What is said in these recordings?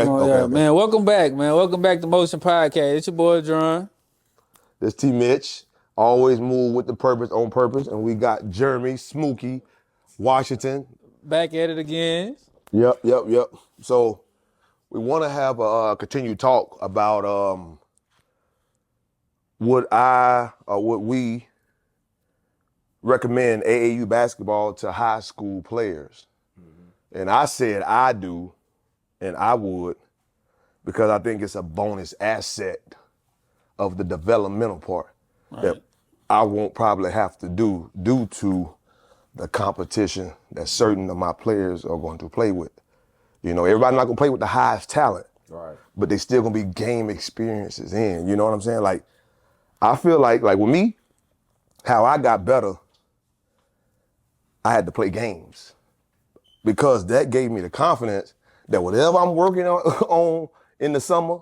Okay. Man, welcome back, man. Welcome back to Motion Podcast. It's your boy, Dron. This T-Mitch, always move with the purpose, on purpose. And we got Jeremy, Smokey, Washington. Back at it again. Yep. So we want to have a continued talk about would we recommend AAU basketball to high school players? Mm-hmm. And I said I do, and I would, because I think it's a bonus asset of the developmental part that I won't probably have to do due to the competition that certain of my players are going to play with. You know, everybody's not gonna play with the highest talent, right? But they still gonna be game experiences in. You know what I'm saying? Like, I feel like with me, how I got better, I had to play games because that gave me the confidence that whatever I'm working on in the summer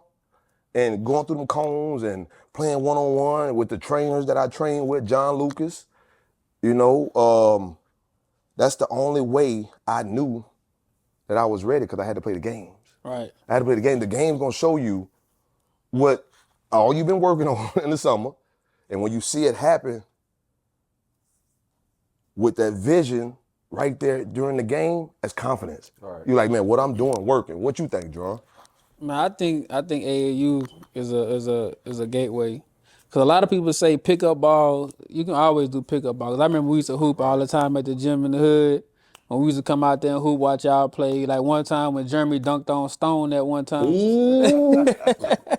and going through them cones and playing one-on-one with the trainers that I train with, John Lucas, you know, that's the only way I knew that I was ready because I had to play the games. Right. I had to play the game. The game's gonna show you what all you've been working on in the summer. And when you see it happen with that vision right there during the game, that's confidence. Right. You're like, man, what I'm doing working. What you think, Dron? Man, I think AAU is a gateway. Cause a lot of people say pickup ball. You can always do pickup ball. Cause I remember we used to hoop all the time at the gym in the hood. When we used to come out there and hoop, watch y'all play. Like one time when Jeremy dunked on Stone that one time. Ooh.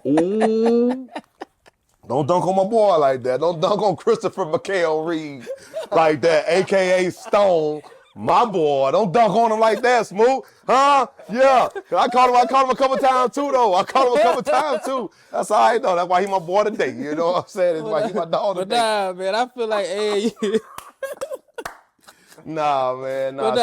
Ooh. Don't dunk on my boy like that. Don't dunk on Christopher McHale Reed like that, AKA Stone. My boy, don't dunk on him like that, Smooth. Huh? Yeah. I caught him a couple times too, though. That's all right, though. That's why he my boy today. You know what I'm saying? That's why he my dog today. But nah, man, I feel like AAU. Nah, man. Shout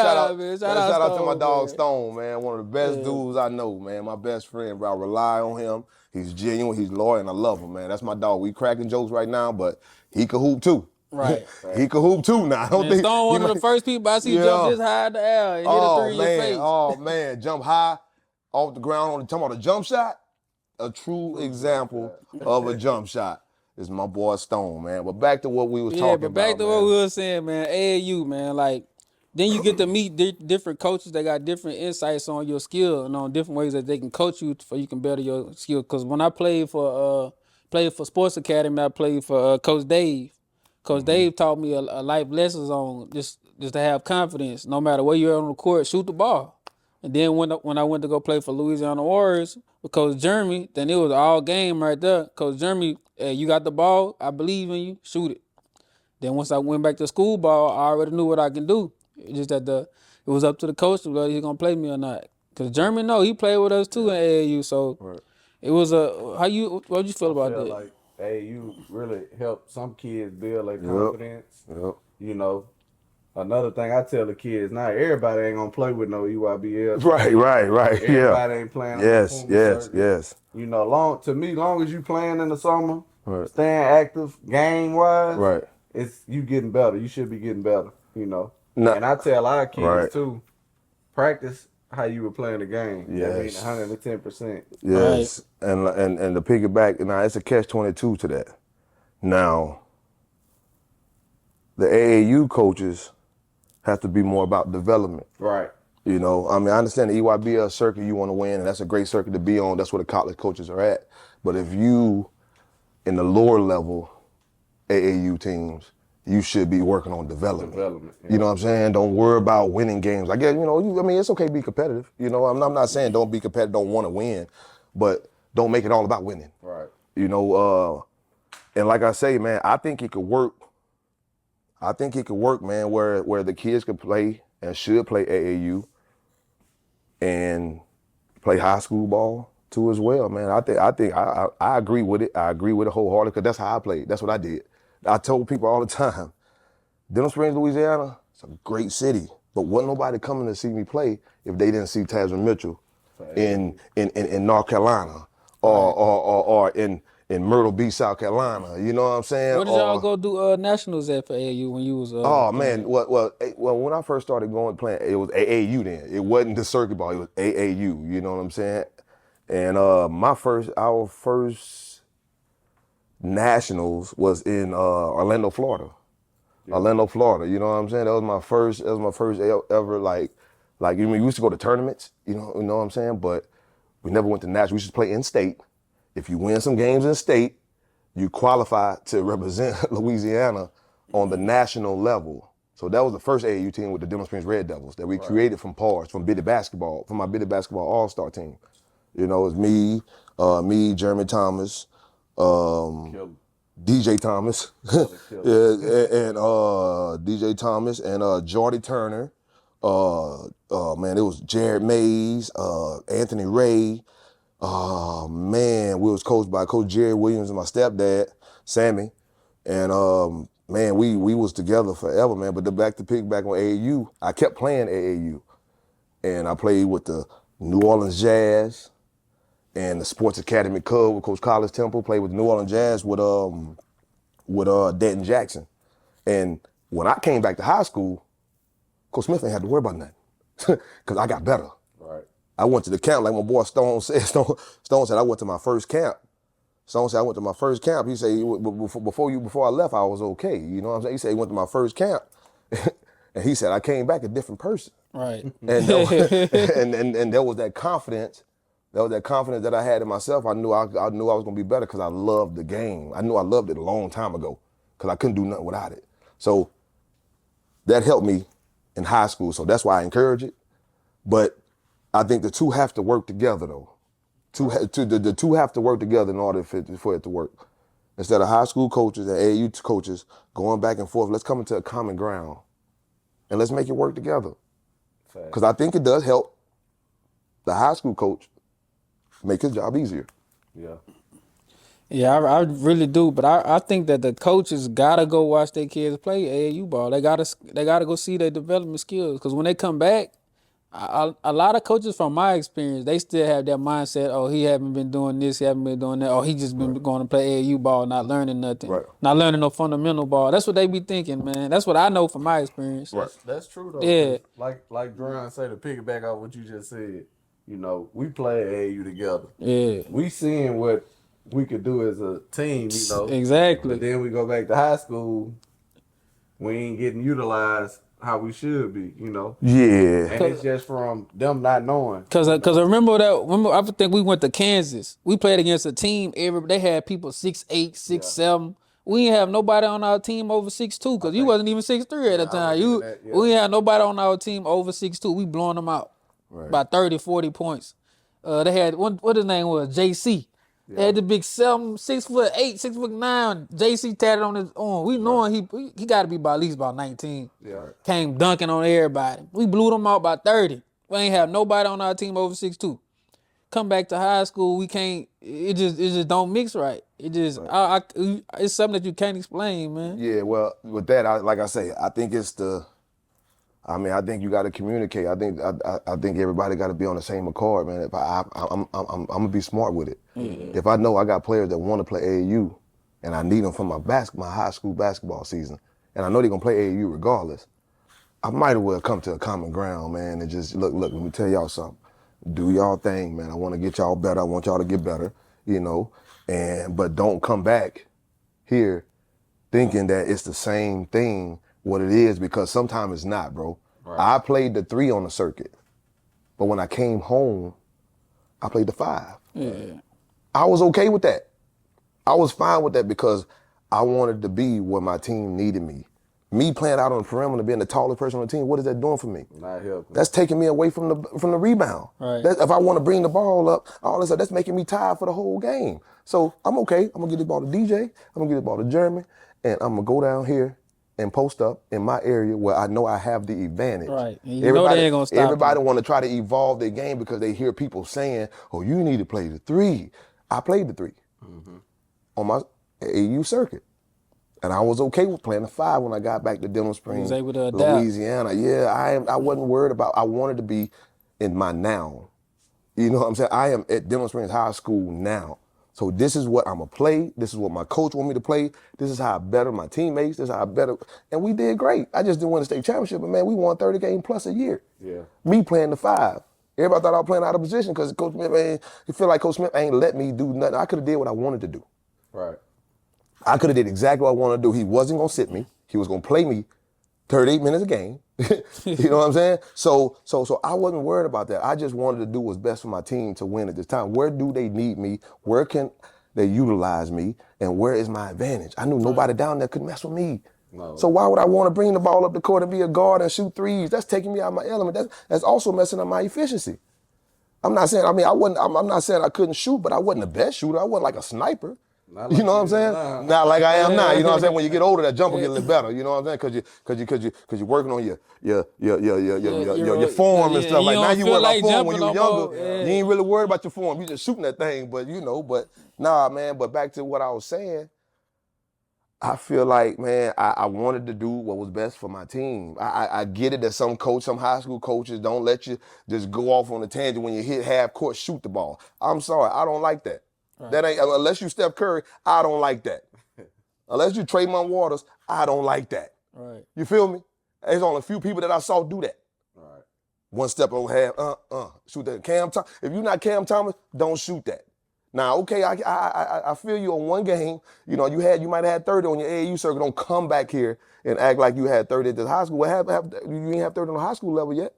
out to my dog Stone, man. One of the best dudes I know, man. My best friend, bro. I rely on him. He's genuine, he's loyal, and I love him, man. That's my dog. We cracking jokes right now, but he can hoop too. Right. He can hoop too now. I don't think Stone one of the first people I see jump this high in the air and hit a three in your face. Oh man, jump high off the ground talking about a jump shot. A true example of a jump shot is my boy Stone, man. But back to what we was talking about. Yeah, but back to what we were saying, man. AAU, man, like then you get to meet different coaches that got different insights on your skill and on different ways that they can coach you so you can better your skill. Because when I played for Sports Academy, I played for Coach Dave. Coach Dave taught me a life lessons on just to have confidence. No matter where you're on the court, shoot the ball. And then when I went to go play for Louisiana Warriors with Coach Jeremy, then it was all game right there. Coach Jeremy, hey, you got the ball. I believe in you. Shoot it. Then once I went back to school ball, I already knew what I can do. It's just that it was up to the coach whether he's gonna play me or not. Cause Jeremy, he played with us too in AAU. So it was what you feel about that? Like AAU really helped some kids build their confidence. Yep. You know, another thing I tell the kids now, everybody ain't gonna play with no EYBL. Right. Everybody ain't playing. Yes. You know, long as you playing in the summer, staying active, game wise, it's you getting better. You should be getting better. You know. And I tell our kids too, practice how you were playing the game. Yes. That means 110%. Yes. Right. And to piggyback, now it's a catch-22 to that. Now, the AAU coaches have to be more about development. Right. You know, I mean, I understand the EYBL circuit you want to win, and that's a great circuit to be on. That's where the college coaches are at. But if you, in the lower level AAU teams, you should be working on development. Yeah. You know what I'm saying? Don't worry about winning games. I guess, it's okay to be competitive. You know, I'm not saying don't be competitive, don't want to win, but don't make it all about winning. Right. You know, and like I say, man, I think it could work. I think it could work, man, where the kids could play and should play AAU and play high school ball too as well, man. I think I agree with it. I agree with it wholeheartedly because that's how I played. That's what I did. I told people all the time, Denham Springs, Louisiana, it's a great city, but wasn't nobody coming to see me play if they didn't see Tasmin Mitchell in North Carolina or in Myrtle Beach, South Carolina. You know what I'm saying? What did y'all go do nationals at for AAU when you was? Man, well, when I first started playing, it was AAU then. It wasn't the circuit ball. It was AAU. You know what I'm saying? And our first nationals was in Orlando, Florida. Yeah. Orlando, Florida. You know what I'm saying? That was my first ever like you mean we used to go to tournaments, you know what I'm saying? But we never went to nationals. We used to play in state. If you win some games in state, you qualify to represent Louisiana on the national level. So that was the first AAU team with the Denham Springs Red Devils that we created from PARs, from Biddy Basketball, from my Biddy Basketball All-Star team. You know, it's me, Jeremy Thomas, DJ Thomas, and DJ Thomas and Jordy Turner. Man, it was Jared Mays, Anthony Ray. Man, we was coached by Coach Jerry Williams and my stepdad, Sammy. And man, we was together forever, man. But back to piggyback on AAU, I kept playing AAU. And I played with the New Orleans Jazz and the Sports Academy Cub with Coach Collis Temple, played with the New Orleans Jazz with Denton Jackson. And when I came back to high school, Coach Smith ain't had to worry about nothing because I got better. Right. I went to the camp like my boy Stone said. Stone said I went to my first camp. Stone said I went to my first camp. He said before I left I was okay. You know what I'm saying? He said he went to my first camp, and he said I came back a different person. Right. And there was that confidence. That was that confidence that I had in myself. I knew I was gonna be better because I loved the game. I knew I loved it a long time ago because I couldn't do nothing without it. So that helped me in high school. So that's why I encourage it. But I think the two have to work together though. The two have to work together in order for it to work. Instead of high school coaches and AAU coaches going back and forth, let's come into a common ground and let's make it work together. Because I think it does help the high school coach make his job easier. Yeah. Yeah, I really do, but I think that the coaches gotta go watch their kids play AAU ball. They gotta go see their development skills, because when they come back, a lot of coaches from my experience, they still have that mindset. Oh, he haven't been doing this, he haven't been doing that. Oh, he just been going to play AAU ball, not learning nothing, not learning no fundamental ball. That's what they be thinking, man. That's what I know from my experience. That's true though. Yeah, like Dron said, to piggyback off what you just said. You know, we play AAU together. Yeah, we seeing what we could do as a team. You know, exactly. But then we go back to high school, we ain't getting utilized how we should be, you know. Yeah. And it's just from them not knowing. Cause I remember I think we went to Kansas. We played against a team. They had people 6'8", 6'7". We didn't have nobody on our team over 6'2", because you wasn't even 6'3" at the time. We didn't have nobody on our team over 6'2". We blowing them out by 30, 40 points. They had what his name was, JC. They had the big 6'8", 6'9". JC tatted on his arm. We knowing he got to be at least about 19. Yeah. Came dunking on everybody. We blew them out by 30. We ain't have nobody on our team over 6'2". Come back to high school, we can't. It just don't mix right. It just it's something that you can't explain, man. Yeah. Well, with that, like I say, I think it's I think you got to communicate. I think everybody got to be on the same accord, man. If I'm gonna be smart with it. Mm-hmm. If I know I got players that want to play AAU, and I need them for my high school basketball season, and I know they're gonna play AAU regardless, I might as well come to a common ground, man, and just look. Let me tell y'all something. Do y'all thing, man. I want to get y'all better. I want y'all to get better, you know. But don't come back here thinking that it's the same thing. What it is, because sometimes it's not, bro. Right. I played the 3 on the circuit, but when I came home, I played the 5. Yeah. I was okay with that. I was fine with that because I wanted to be where my team needed me. Me playing out on the perimeter, being the tallest person on the team, what is that doing for me? Not helping. That's taking me away from the rebound. Right. If I want to bring the ball up, all this stuff, that's making me tired for the whole game. So I'm okay. I'm gonna get the ball to DJ. I'm gonna get the ball to Jeremy, and I'm gonna go down here and post up in my area where I know I have the advantage. Right. And you know they ain't gonna stop. Everybody want to try to evolve their game because they hear people saying, "Oh, you need to play the 3." I played the 3 on my AU circuit, and I was okay with playing the 5 when I got back to Denham Springs, Louisiana. Yeah, I wasn't worried about. I wanted to be in my now. You know what I'm saying? I am at Denham Springs High School now. So this is what I'm going to play. This is what my coach want me to play. This is how I better my teammates. This is how I better. And we did great. I just didn't win the state championship, but man, we won 30 games plus a year. Yeah. Me playing the 5. Everybody thought I was playing out of position because Coach Smith, man, he feel like Coach Smith ain't let me do nothing. I could have did what I wanted to do. Right. I could have did exactly what I wanted to do. He wasn't going to sit me. He was going to play me 38 minutes a game. You know what I'm saying? So I wasn't worried about that. I just wanted to do what's best for my team to win at this time. Where do they need me? Where can they utilize me? And where is my advantage? I knew nobody down there could mess with me. No. So why would I want to bring the ball up the court and be a guard and shoot threes? That's taking me out of my element. That's also messing up my efficiency. I'm not saying, I'm not saying I couldn't shoot, but I wasn't the best shooter. I wasn't like a sniper. Like you know what I'm saying? Not like I am now. You know what I'm saying? When you get older, that jumper get a little better. You know what I'm saying? Because you're working on your form and stuff. Like now you worry about form when you were younger. You ain't really worried about your form. You just shooting that thing. But nah, man. But back to what I was saying. I feel like, man, I wanted to do what was best for my team. I get it that some high school coaches don't let you just go off on a tangent when you hit half court, shoot the ball. I'm sorry, I don't like that. Right. That ain't unless you Steph Curry, I don't like that. Unless you Trayvon Waters, I don't like that. Right. You feel me? There's only a few people that I saw do that. Right. One step over half, shoot that. Cam Thomas. If you're not Cam Thomas, don't shoot that. Now, okay, I feel you on one game. You know, you might have had 30 on your AAU circuit. Don't come back here and act like you had 30 at the high school. You ain't have 30 on the high school level yet.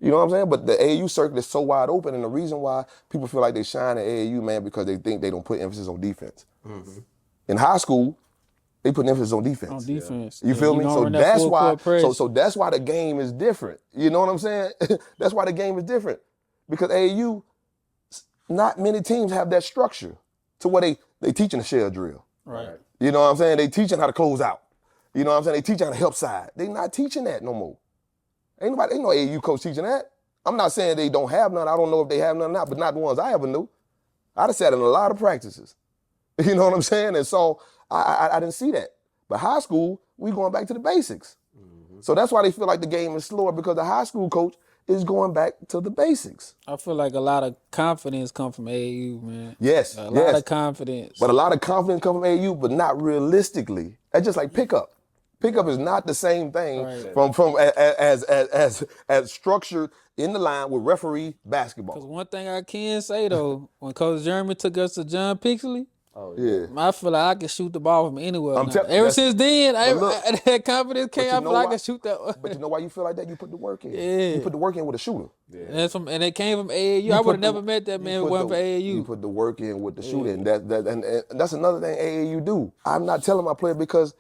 You know what I'm saying? But the AAU circuit is so wide open, and the reason why people feel like they shine at AAU, man, because they think they don't put emphasis on defense. Mm-hmm. In high school, they put emphasis on defense. On defense. You feel me? So that's why. So that's why the game is different. You know what I'm saying? That's why the game is different, because AAU. Not many teams have that structure to where they teaching a shell drill. Right. You know what I'm saying? They teaching how to close out. You know what I'm saying? They teaching how to help side. They not teaching that no more. Ain't no AAU coach teaching that. I'm not saying they don't have none. I don't know if they have none or not, but not the ones I ever knew. I'd have sat in a lot of practices. You know what I'm saying? And so I didn't see that. But high school, we going back to the basics. Mm-hmm. So that's why they feel like the game is slower, because the high school coach is going back to the basics. I feel like a lot of confidence come from AAU, man. Yes, a lot of confidence. But a lot of confidence come from AAU, but not realistically. That's just like pickup. Pickup is not the same thing from as structured in the line with referee basketball. Because one thing I can say though, when Coach Jeremy took us to John Pixley, I feel like I can shoot the ball from anywhere. Ever since then, that confidence came. I feel like I can shoot that. But you know why you feel like that? You put the work in. Yeah. You put the work in with a shooter. Yeah. And it came from AAU. I would have never met that man if it wasn't for AAU. You put the work in with the shooter, and that's another thing AAU do. I'm not telling my player because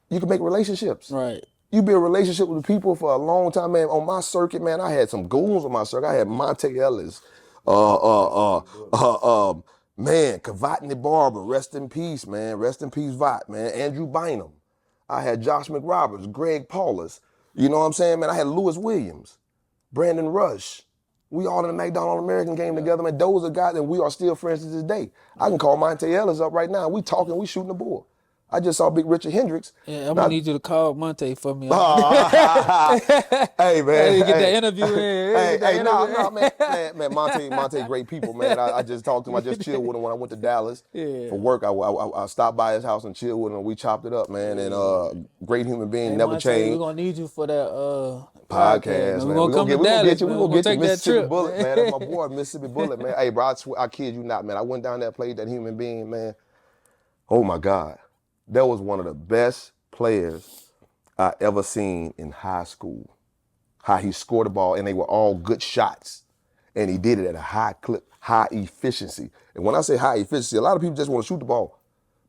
you can make relationships. Right. You build a relationship with people for a long time, man. On my circuit, man, I had some goons on my circuit. I had Monte Ellis, man, Kavatney Barber, rest in peace, man. Rest in peace, Vot, man. Andrew Bynum. I had Josh McRoberts, Greg Paulus. You know what I'm saying, man? I had Lewis Williams, Brandon Rush. We all in the McDonald All-American game together, man. Those are guys that we are still friends to this day. I can call Monte Ellis up right now. We talking, we shooting the ball. I just saw Big Richard Hendricks. Yeah, I'm gonna need you to call Monte for me. Hey, man. Hey, get that interview in. Man, Monte, great people, man. I just talked to him. I just chilled with him when I went to Dallas for work. I stopped by his house and chilled with him. We chopped it up, man. And great human being, never changed. We're gonna need you for that podcast, man. We're gonna come to Dallas. We're gonna take Mississippi Bullet, man. That's my boy, Mississippi Bullet, man. Hey, bro, I kid you not, man. I went down there, played that human being, man. Oh my God. That was one of the best players I ever seen in high school. How he scored the ball, and they were all good shots. And he did it at a high clip, high efficiency. And when I say high efficiency, a lot of people just want to shoot the ball.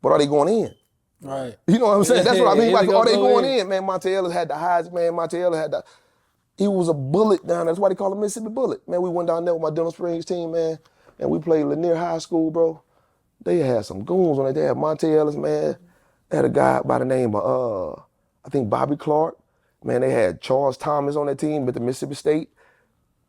But are they going in? Right. You know what I'm saying? That's what I mean. Like, are they going in? Man, Monte Ellis had the highs, man. Monte Ellis had he was a bullet down there. That's why they call him Mississippi Bullet. Man, we went down there with my Denham Springs team, man, and we played Lanier High School, bro. They had some goons on it. They had Monte Ellis, man. They had a guy by the name of, I think Bobby Clark. Man, they had Charles Thomas on that team with the Mississippi State.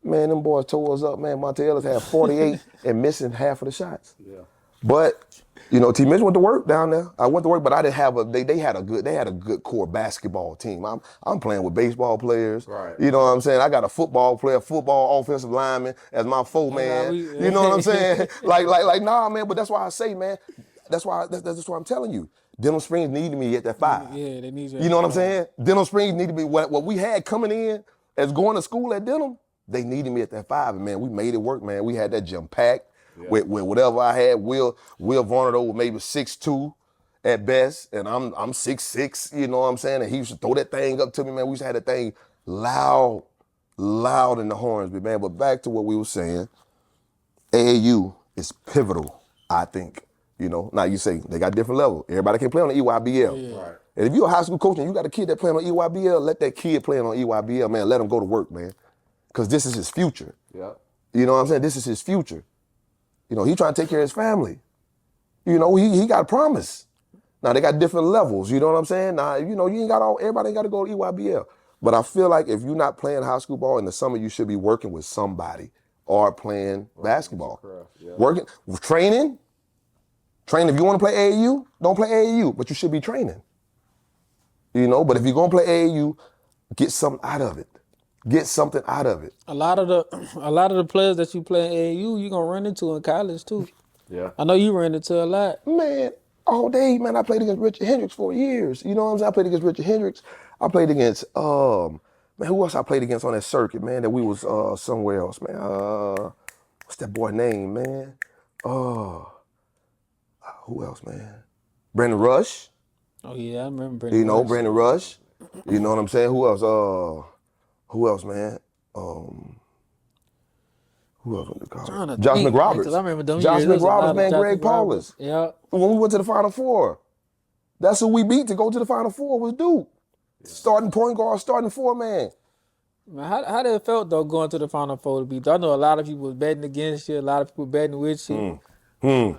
Man, them boys tore us up, man. Monte Ellis had 48 and missing half of the shots. Yeah. But, you know, T-Mitch went to work down there. I went to work, but I didn't have they had a good core basketball team. I'm playing with baseball players. Right. You know what I'm saying? I got a football player, football offensive lineman as my man. You know what I'm saying? like, nah, man, but that's why I say, man, that's why I'm telling you. Denham Springs needed me at that 5. Yeah, they need you. You know what I'm saying? Denham Springs needed me. What we had coming in as going to school at Denham, They needed me at that 5, and man, we made it work, man. We had that gym packed with whatever I had. Will Varnado was maybe 6'2" at best, and I'm 6'6", you know what I'm saying? And he used to throw that thing up to me, man. We used to have that thing loud in the horns, man. But back to what we were saying, AAU is pivotal, I think. You know, now you say they got different levels. Everybody can play on the EYBL. Yeah. Right. And if you're a high school coach and you got a kid that playing on EYBL, let that kid play on EYBL, man. Let him go to work, man. Because this is his future. Yeah. You know what I'm saying? This is his future. You know, he trying to take care of his family. You know, he got a promise. Now, they got different levels, you know what I'm saying? Now, you know, everybody ain't got to go to EYBL. But I feel like if you're not playing high school ball in the summer, you should be working with somebody or playing basketball. Working, training. If you want to play AAU, don't play AAU, but you should be training. You know, but if you're going to play AAU, get something out of it. Get something out of it. A lot of the players that you play in AAU, you're gonna run into in college too. Yeah. I know you ran into a lot. Man, all day, man, I played against Richard Hendricks for years. You know what I'm saying? I played against Richard Hendricks. I played against, man, who else I played against on that circuit, man, that we was somewhere else, man. What's that boy name, man? Who else, man? Brandon Rush. Oh yeah, I remember Brandon. You know, Rush. Brandon Rush. You know what I'm saying? Who else? Who else, man? Who else went to college? Josh McRoberts. I remember them Josh years. McRoberts, man, Josh Greg McRoberts. Paulus. Yeah. When we went to the Final Four, that's who we beat to go to the Final Four was Duke. Yeah. Starting point guard, starting 4-man. Man, how did it felt though going to the Final Four to beat? I know a lot of people was betting against you, a lot of people betting with you. Man,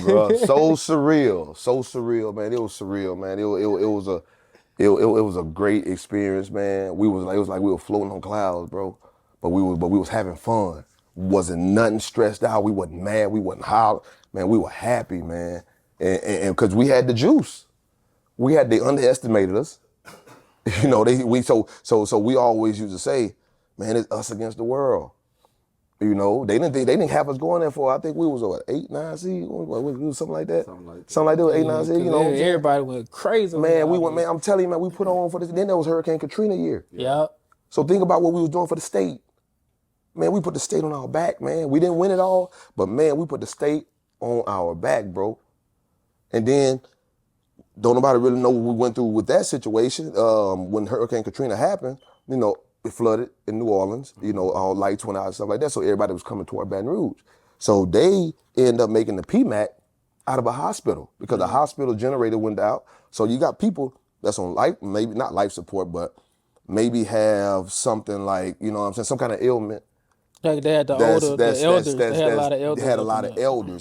bro, so surreal, man. It was surreal, man. It was a great experience, man. It was like we were floating on clouds, bro. But we was having fun. Wasn't nothing stressed out. We wasn't mad. We wasn't hollering. Man, we were happy, man. And because we had the juice. They underestimated us. You know, so we always used to say, man, it's us against the world. You know, they didn't have us going there for, I think we was what, 8, 9 seed, something like that. Something like that, 8, 9 seed. You know, everybody went crazy. Man, we went, man. I'm telling you, man, we put on for this. Then there was Hurricane Katrina year. Yeah. So think about what we was doing for the state. Man, we put the state on our back, man. We didn't win it all, but man, we put the state on our back, bro. And then don't nobody really know what we went through with that situation. When Hurricane Katrina happened, you know, it flooded in New Orleans, you know, all lights went out and stuff like that. So everybody was coming toward Baton Rouge. So they ended up making the PMAC out of a hospital because the hospital generator went out. So you got people that's on life, maybe not life support, but maybe have something like, you know what I'm saying, some kind of ailment. Like they had the elders. They had a lot of elders. They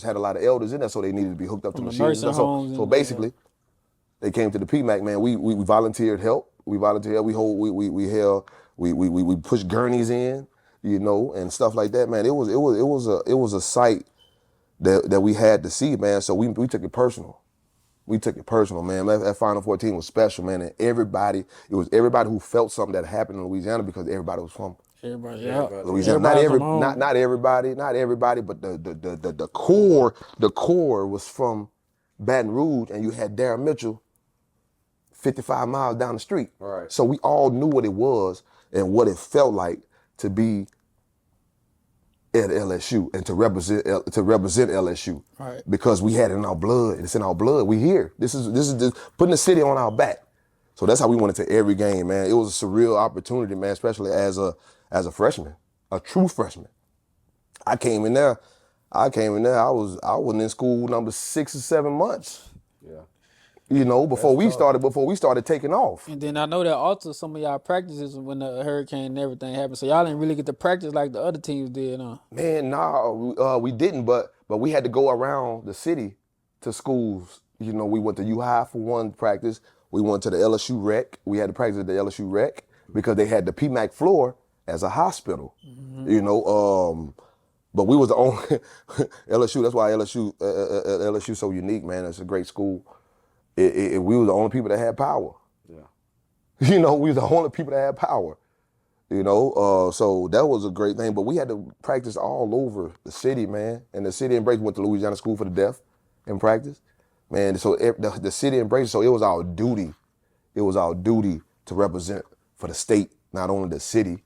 had a lot of elders in there, so they needed to be hooked up to machines. So basically, they came to the PMAC, man. We volunteered help. We pushed gurneys in, you know, and stuff like that, man. It was a sight that we had to see, man. So we took it personal. We took it personal, man. That Final 14 was special, man. And everybody who felt something that happened in Louisiana because everybody was from Louisiana. Not everybody, but the core was from Baton Rouge, and you had Darren Mitchell 55 miles down the street. Right. So we all knew what it was and what it felt like to be at LSU and to represent LSU. Right. Because we had it in our blood. It's in our blood. We here. This is putting the city on our back. So that's how we went into every game, man. It was a surreal opportunity, man, especially as a freshman, a true freshman. I came in there. I wasn't in school number 6 or 7 months. Yeah. You know, before we started taking off. And then I know that altered some of y'all practices when the hurricane and everything happened. So y'all didn't really get to practice like the other teams did, huh? Man, nah, we didn't, but we had to go around the city to schools. You know, we went to U High for one practice. We went to the LSU Rec. We had to practice at the LSU Rec because they had the PMAC floor as a hospital. Mm-hmm. You know, but we was the only LSU. That's why LSU so unique, man. It's a great school. We were the only people that had power. Yeah. You know, we were the only people that had power. You know, so that was a great thing. But we had to practice all over the city, man. And the city embraced. Went to Louisiana School for the Deaf in practice. Man, so the city embraced. So it was our duty. It was our duty to represent for the state, not only the city,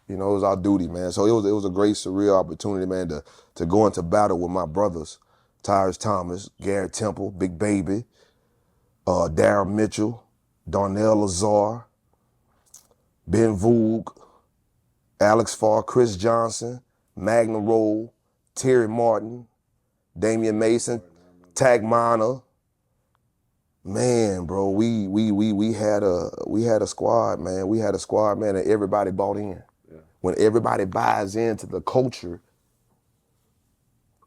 You know, it was our duty, man. So it was a great, surreal opportunity, man, to go into battle with my brothers, Tyrus Thomas, Garrett Temple, Big Baby, Darryl Mitchell, Darnell Lazar, Ben Voog, Alex Farr, Chris Johnson, Magna Roll, Terry Martin, Damian Mason, Tag Mana. Man, bro, we had a squad, man. We had a squad, man, and everybody bought in. Yeah. When everybody buys into the culture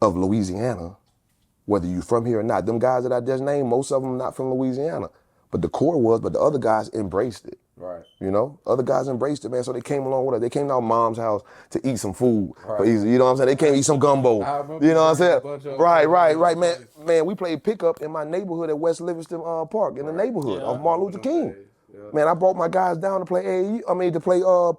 of Louisiana, whether you from here or not, them guys that I just named, most of them not from Louisiana. But the core was, but the other guys embraced it. Right. You know, other guys embraced it, man. So they came along with us. They came to our mom's house to eat some food. Right. You know what I'm saying? They came to eat some gumbo. You know what I'm saying? Right, man. Man, we played pickup in my neighborhood at West Livingston Park in the neighborhood of Martin Luther King. Yeah. Man, I brought my guys down to play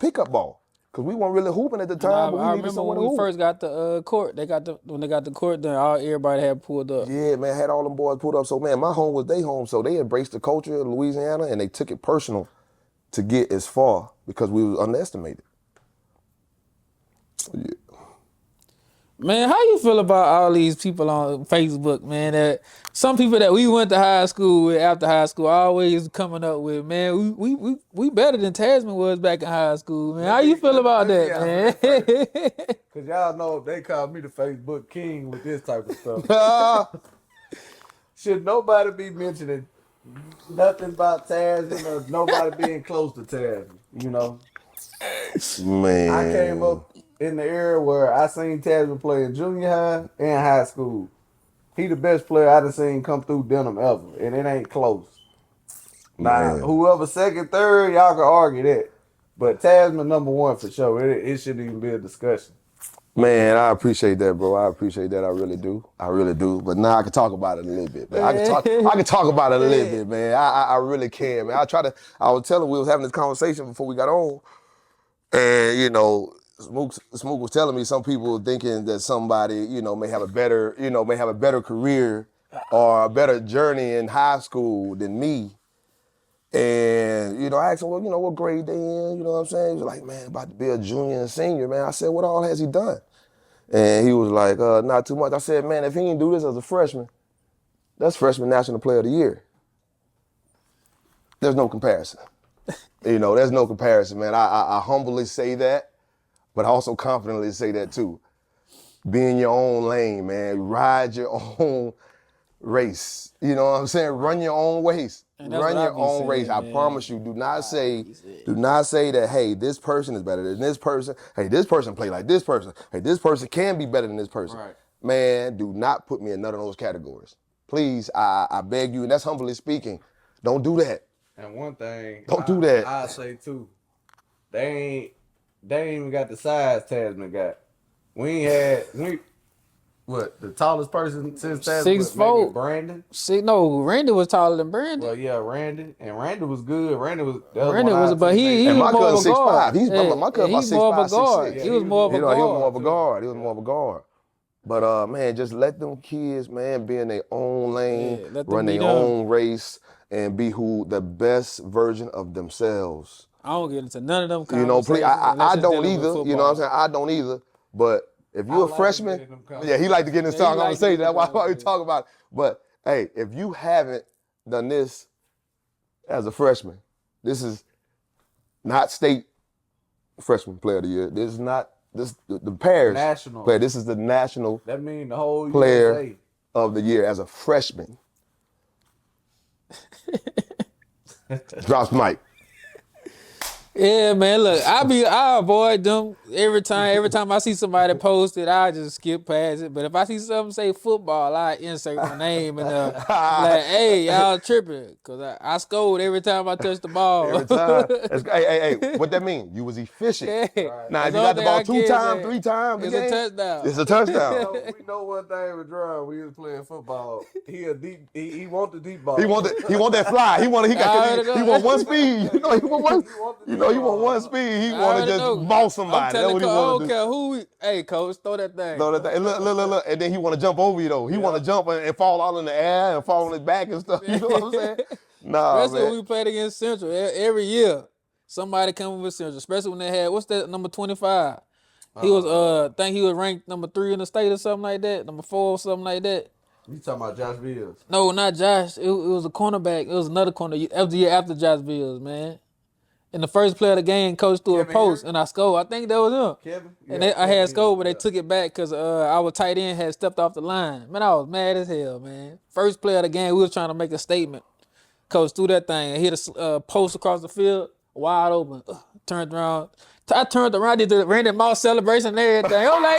pickup ball. Cause we weren't really hooping at the time, but we needed someone to hoop. When we first got the court, when they got the court, then everybody had pulled up. Yeah, man, had all them boys pulled up. So man, my home was their home, so they embraced the culture of Louisiana and they took it personal to get as far because we was underestimated. Yeah. Man, how you feel about all these people on Facebook, man? That some people that we went to high school with after high school always coming up with, man, we better than Tasmin was back in high school, man. How you feel about that, man? Cause y'all know they call me the Facebook king with this type of stuff. Should nobody be mentioning nothing about Tasmin or nobody being close to Tasmin, you know? Man. I came up in the era where I seen Tasmin play in junior high and high school. He the best player I done seen come through Denham ever, and it ain't close. Now, whoever second, third, y'all can argue that. But Tasmin number one for sure. It shouldn't even be a discussion. Man, I appreciate that, bro. I appreciate that. I really do. But now I can talk about it a little bit, man. I can talk about it a little bit, man. I really can, man. I was telling, we was having this conversation before we got on, and, you know, Smook was telling me some people were thinking that somebody, you know, may have a better career or a better journey in high school than me. And, you know, I asked him, well, you know, what grade they in? You know what I'm saying? He was like, man, about to be a junior and senior, man. I said, what all has he done? And he was like, not too much. I said, man, if he didn't do this as a freshman, that's freshman national player of the year. There's no comparison. You know, there's no comparison, man. I humbly say that, but I also confidently say that too. Be in your own lane, man. Ride your own race. You know what I'm saying? Run your own race. Run your own race. I promise you, do not say that, hey, this person is better than this person. Hey, this person play like this person. Hey, this person can be better than this person. Right. Man, do not put me in none of those categories. Please, I beg you, and that's humbly speaking. Don't do that. And one thing, don't do that. I say too, they ain't even got the size Tasmin got. What, the tallest person since Tasmin? 6'4". Brandon? Randy was taller than Brandon. Well, yeah, Randy. And Randy was good. Randy was but he was more of a guard. My cousin was 6'5", 6'6". He was more of a guard. He was more of a guard. But, man, just let them kids, man, be in their own lane, run their own race, and be the best version of themselves. I don't get into none of them conversations. You know, please, I don't either. You know what I'm saying? I don't either. But if you're a freshman, he like to get in this conversation. That's why we talk about it. But, hey, if you haven't done this as a freshman, this is not state freshman player of the year. This is not the parish national player. This is the national that mean the whole player USA of the year as a freshman. Drops mic. Yeah, man. Look, I avoid them every time I see somebody post it. I just skip past it. But if I see something say football, I insert my name and like, hey, y'all tripping, cause I scored every time I touch the ball. Every time. Hey, what that mean? You was efficient. Yeah. Right. Now if you got the ball 2 times, 3 times, it's a touchdown. It's a touchdown. We know one thing with Dron. We was playing football. He want the deep ball. He want that fly. He want one speed. You know, he want one. He want one speed. He want to just boss somebody. That's what he want to do. I don't care hey, coach, throw that thing. And look. And then he want to jump over you, though. He want to jump and fall out in the air and fall on his back and stuff. You know what I'm saying? Nah, Especially when we played against Central every year. Somebody coming with Central, especially when they had, what's that, number 25? He was, I think he was ranked number 3 in the state or something like that, number 4 or something like that. You talking about Josh Bills? No, not Josh. It was a cornerback. It was another corner. After year after Josh Bills, man. In the first play of the game, coach threw a post, and I scored. I think that was him. Kevin? And I had scored, but they took it back because our tight end had stepped off the line. Man, I was mad as hell, man. First play of the game, we was trying to make a statement. Coach threw that thing and hit a post across the field, wide open. Turned around. I turned around, did the Randy Moss celebration and everything. I was like,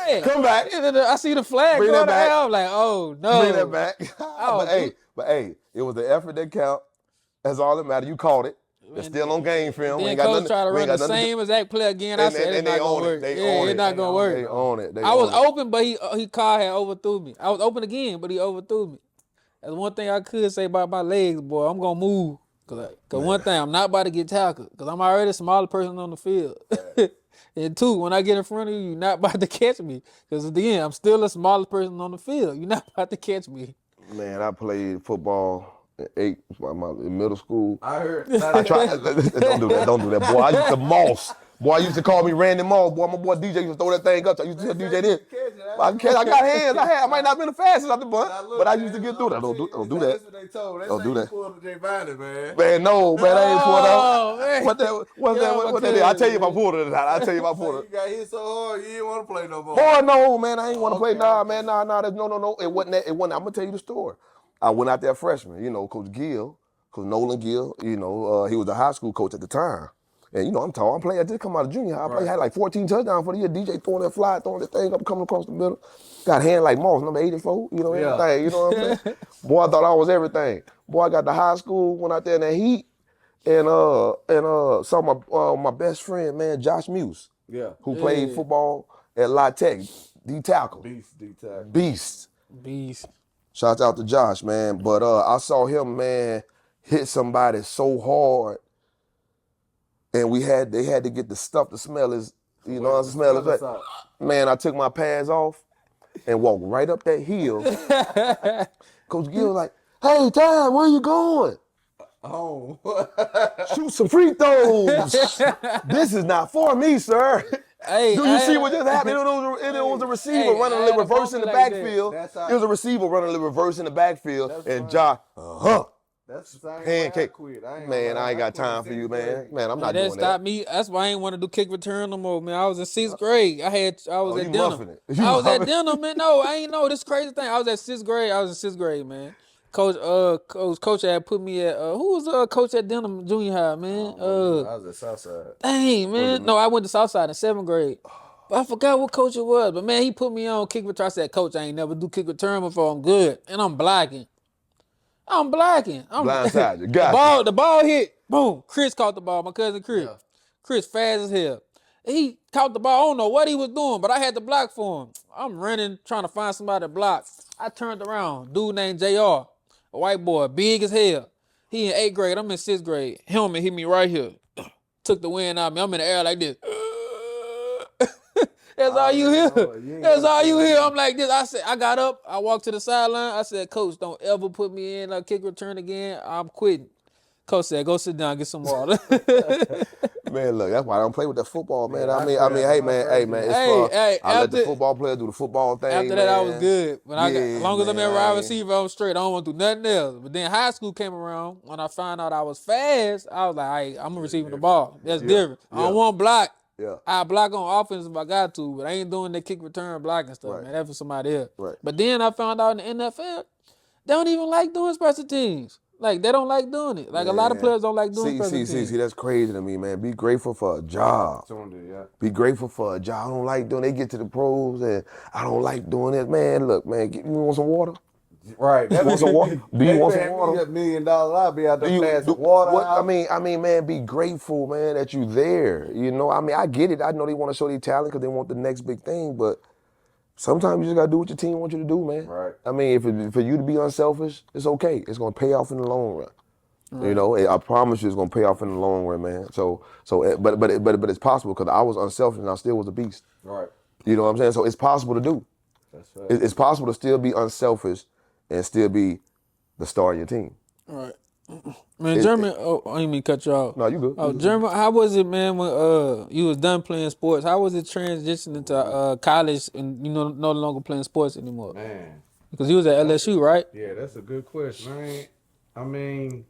yeah. Come back. I see the flag Bring going that back. down. I'm like, oh, no. Bring that back. But hey, it was the effort that count. That's all that matters. You caught it. It's still on game film. Then coach tried to run the same exact play again. I said, it's not going to work. It's not going to work. They own it. I was open, but he car had overthrew me. I was open again, but he overthrew me. That's one thing I could say about my legs, boy. I'm going to move. Because one thing, I'm not about to get tackled. Because I'm already a smaller person on the field. And 2, when I get in front of you, you're not about to catch me. Because at the end, I'm still the smallest person on the field. You're not about to catch me. Man, I played football in middle school. I heard. I tried. Don't do that. Don't do that, boy. I used to Moss. Boy, I used to call me Randy Moss. Boy, my boy DJ used to throw that thing up. I used to tell DJ this. I got hands. I might not have been the fastest out the bunch, but I used to get through that. Don't do that. That's what they told. Don't do that. Pulled the J Vine, man. Man, no, man, I ain't pulled out. What that is? I'll tell you if I pulled it or not. I'll tell you if I pulled it. You got hit so hard, you didn't want to play no more. Boy, no, man, I ain't want to play. Nah, man, nah. No. It wasn't that. I'm gonna tell you the story. I went out there freshman. Coach Nolan Gill. He was the high school coach at the time. And, I'm tall. I'm playing. I just come out of junior high. I had like 14 touchdowns for the year. DJ throwing that fly, throwing that thing up, coming across the middle. Got hand like Moss, number 84. Everything. You know what I'm saying? Boy, I thought I was everything. Boy, I got to high school, went out there in that heat, and saw my best friend, man, Josh Muse. Yeah. Who played football at La Tech. D-tackle. Beast. Shouts out to Josh, man. But I saw him, man, hit somebody so hard. And they had to get the stuff to smell his, the smell is like, man, I took my pads off and walked right up that hill. Coach Gill was like, hey, Ty, where you going? Oh. Shoot some free throws. This is not for me, sir. Do you see what just happened? It was a receiver running a little reverse in the backfield. It was a receiver running a little reverse in the backfield. And Josh, That's the same pancake. I quit. I ain't got time for you, man. Man, I'm not doing that. That stopped me. That's why I ain't want to do kick return no more, man. I was in 6th grade. I was at dinner. I was at dinner, man. No, I ain't know this crazy thing. I was at 6th grade. I was in 6th grade, man. Coach had put me at who was coach at Denham Junior High, man? I was at Southside. Dang, man. No, I went to Southside in 7th grade. But I forgot what coach it was. But man, he put me on kick return. I said, Coach, I ain't never do kick return before. I'm good. And I'm blocking. Blindside you. Got the ball hit. Boom. Chris caught the ball. My cousin Chris. Yeah. Chris fast as hell. He caught the ball. I don't know what he was doing, but I had to block for him. I'm running, trying to find somebody to block. I turned around. Dude named JR, a white boy, big as hell. He in 8th grade. I'm in 6th grade. Helmet hit me right here. Took the wind out of me. I'm in the air like this. That's all you hear. That's all you hear. I'm like this. I got up. I walked to the sideline. I said, Coach, don't ever put me in a kick return again. I'm quitting. Coach said, go sit down, get some water. Man, look, that's why I don't play with that football, man. Hey, man, it's fun. I let the football player do the football thing. After that, I was good. But as long as I'm in wide receiver, I'm straight. I don't want to do nothing else. But then high school came around. When I found out I was fast, I was like, hey, I'm receiving the ball. That's different. I don't want to block. Yeah. I block on offense if I got to, but I ain't doing that kick return blocking stuff, man. That's for somebody else. Right. But then I found out in the NFL, they don't even like doing special teams. Like, they don't like doing it. Like, a lot of players don't like doing special teams. See, that's crazy to me, man. Be grateful for a job. Be grateful for a job. I don't like doing it. They get to the pros, and I don't like doing it. Man, look, man, you want some water? Right. You want some water? Do you want some water? $1 million, I'll be out there passing water out. I mean, man, be grateful, man, that you there. I get it. I know they want to show their talent because they want the next big thing, but sometimes you just got to do what your team wants you to do, man. Right. I mean, for you to be unselfish, it's okay. It's going to pay off in the long run. Right. I promise you it's going to pay off in the long run, man. But it's possible because I was unselfish and I still was a beast. Right. You know what I'm saying? So it's possible to do. That's right. It's possible to still be unselfish and still be the star of your team. Right. Man, German. I didn't mean to cut you off. No, you good. Oh, German. How was it, man? When you was done playing sports, how was it transitioning to college and no longer playing sports anymore? Man, Because you was at LSU, right? Yeah, that's a good question, man. I mean,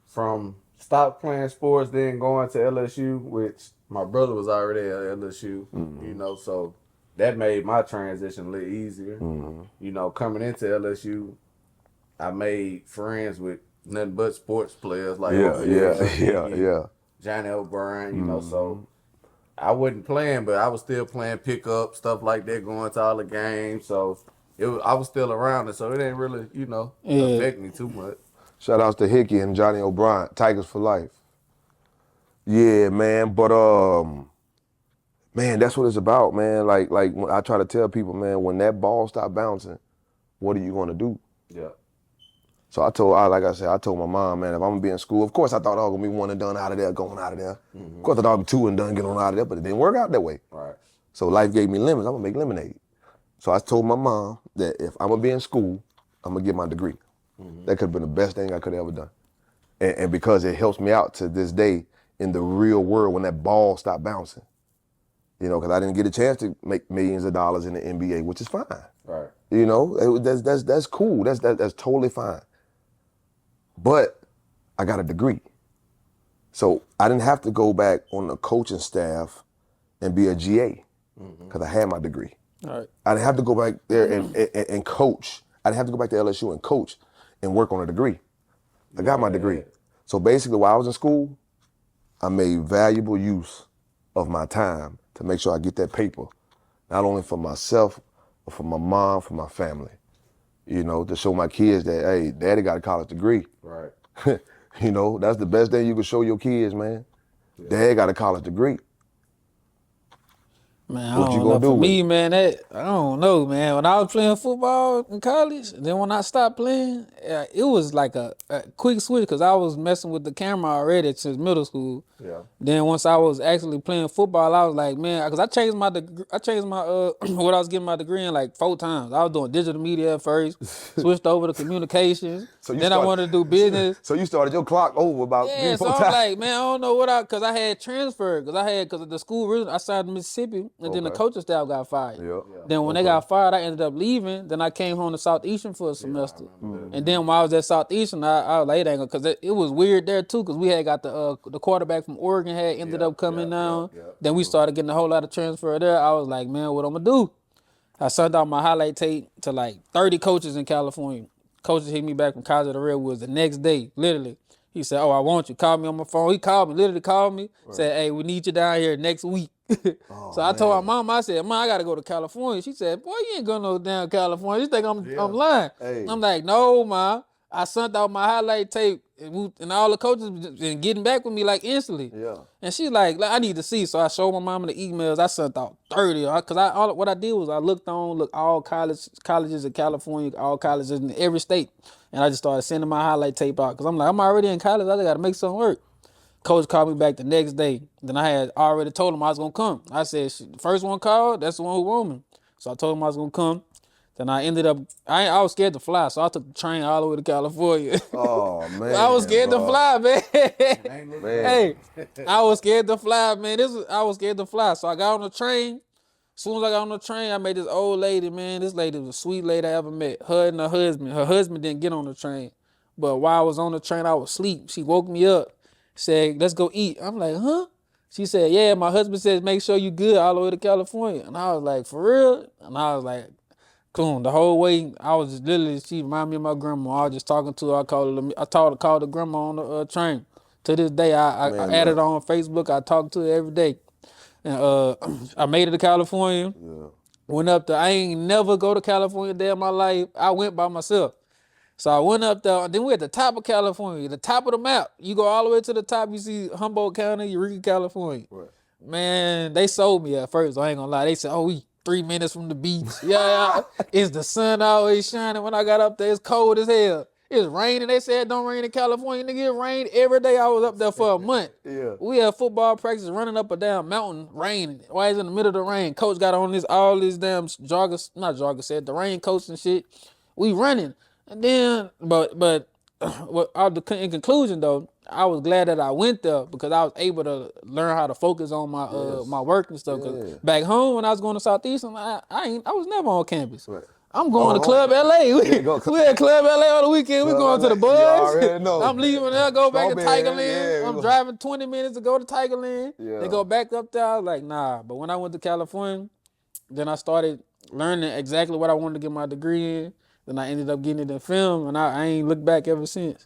from stop playing sports, then going to LSU, which my brother was already at LSU, so that made my transition a little easier. Coming into LSU, I made friends with nothing but sports players like Johnny O'Brien, so I wasn't playing, but I was still playing pickup, stuff like that, going to all the games, so I was still around it, so it didn't really, affect me too much. Shout outs to Hickey and Johnny O'Brien, Tigers for life. Yeah, man, but man, that's what it's about, man. Like when I try to tell people, man, when that ball stop bouncing, what are you gonna do? Yeah. So I told my mom, man, if I'm gonna be in school, of course I thought I was gonna be one and done out of there, going out of there. Of course I thought I'd be two and done, get on out of there, but it didn't work out that way. Right. So life gave me lemons, I'm gonna make lemonade. So I told my mom that if I'm gonna be in school, I'm gonna get my degree. That could have been the best thing I could have ever done. And because it helps me out to this day in the real world when that ball stopped bouncing. Because I didn't get a chance to make millions of dollars in the NBA, which is fine. Right. That's cool. That's totally fine. But I got a degree. So I didn't have to go back on the coaching staff and be a GA because I had my degree. All right. I didn't have to go back there and coach. I didn't have to go back to LSU and coach and work on a degree. I got my degree. So basically while I was in school, I made valuable use of my time to make sure I get that paper, not only for myself, but for my mom, for my family. To show my kids that, hey, daddy got a college degree. Right. That's the best thing you can show your kids, man. Yeah. Dad got a college degree. Man, what you gonna do? For me, man, I don't know, man. When I was playing football in college, then when I stopped playing, it was like a quick switch because I was messing with the camera already since middle school. Yeah. Then once I was actually playing football, I was like, man, because I changed my what I was getting my degree in like 4 times. I was doing digital media at first, switched over to communications. I wanted to do business. So you started your clock over about 3-4 times. So I was like, man, I don't know because I had transferred because of the school. I started in Mississippi. And then the coaching staff got fired. Yeah. Then when they got fired, I ended up leaving. Then I came home to Southeastern for a semester. And then when I was at Southeastern, I was like, it ain't gonna, because it was weird there too, because we had got the quarterback from Oregon had ended up coming down. Then we started getting a whole lot of transfer there. I was like, man, what I'm gonna do? I sent out my highlight tape to like 30 coaches in California. Coaches hit me back from College of the Redwoods the next day, literally. He said, oh, I want you. Call me on my phone. He literally called me, said, hey, we need you down here next week. So I told my mom, I said, Mom, I got to go to California. She said, boy, you ain't going no damn California. You think I'm lying? Hey. I'm like, no, Ma. I sent out my highlight tape and all the coaches been getting back with me like instantly. Yeah. And she's like, I need to see. So I showed my mama the emails. I sent out 30. Because what I did was I looked all colleges in California, all colleges in every state. And I just started sending my highlight tape out. Because I'm like, I'm already in college. I just got to make something work. Coach called me back the next day. Then I had already told him I was going to come. I said, the first one called, that's the one who wanted me. So I told him I was going to come. Then I ended up, I was scared to fly, so I took the train all the way to California. Oh, man. I was scared to fly, man. Hey, I was scared to fly, man. I was scared to fly. So I got on the train. As soon as I got on the train, I met this old lady, man. This lady was the sweetest lady I ever met. Her and her husband. Her husband didn't get on the train. But while I was on the train, I was asleep. She woke me up, said, let's go eat. I'm like, huh? She said, yeah, my husband says, make sure you good all the way to California. And I was like, for real? And I was like, cool. The whole way, I was just literally, she reminded me of my grandma. I was just talking to her. I called the grandma on the train. To this day, I added her on Facebook. I talk to her every day. And I made it to California. Yeah. Went up there. I ain't never go to California a day in my life. I went by myself. So I went up there. Then we're at the top of California, the top of the map. You go all the way to the top, you see Humboldt County, Eureka, California. Right. Man, they sold me at first. I ain't gonna lie. They said, oh, we 3 minutes from the beach. Yeah. It's the sun always shining. When I got up there, it's cold as hell. It's raining. They said it don't rain in California. Nigga, it rained every day. I was up there for a month. Yeah. We had football practice running up a damn mountain, raining. Why is in the middle of the rain? Coach got on all these damn joggers, not joggers, said the raincoats and shit. We running. And then, but in conclusion though, I was glad that I went there because I was able to learn how to focus on my my work and stuff. Cause back home when I was going to Southeastern, I was never on campus. Right. I'm going to Club LA. We at Club LA on the weekend. We going to the Buds. I'm leaving there, go back to Tigerland. I'm driving 20 minutes to go to Tigerland. They go back up there. I was like, nah. But when I went to California, then I started learning exactly what I wanted to get my degree in. Then I ended up getting it in film, and I ain't looked back ever since.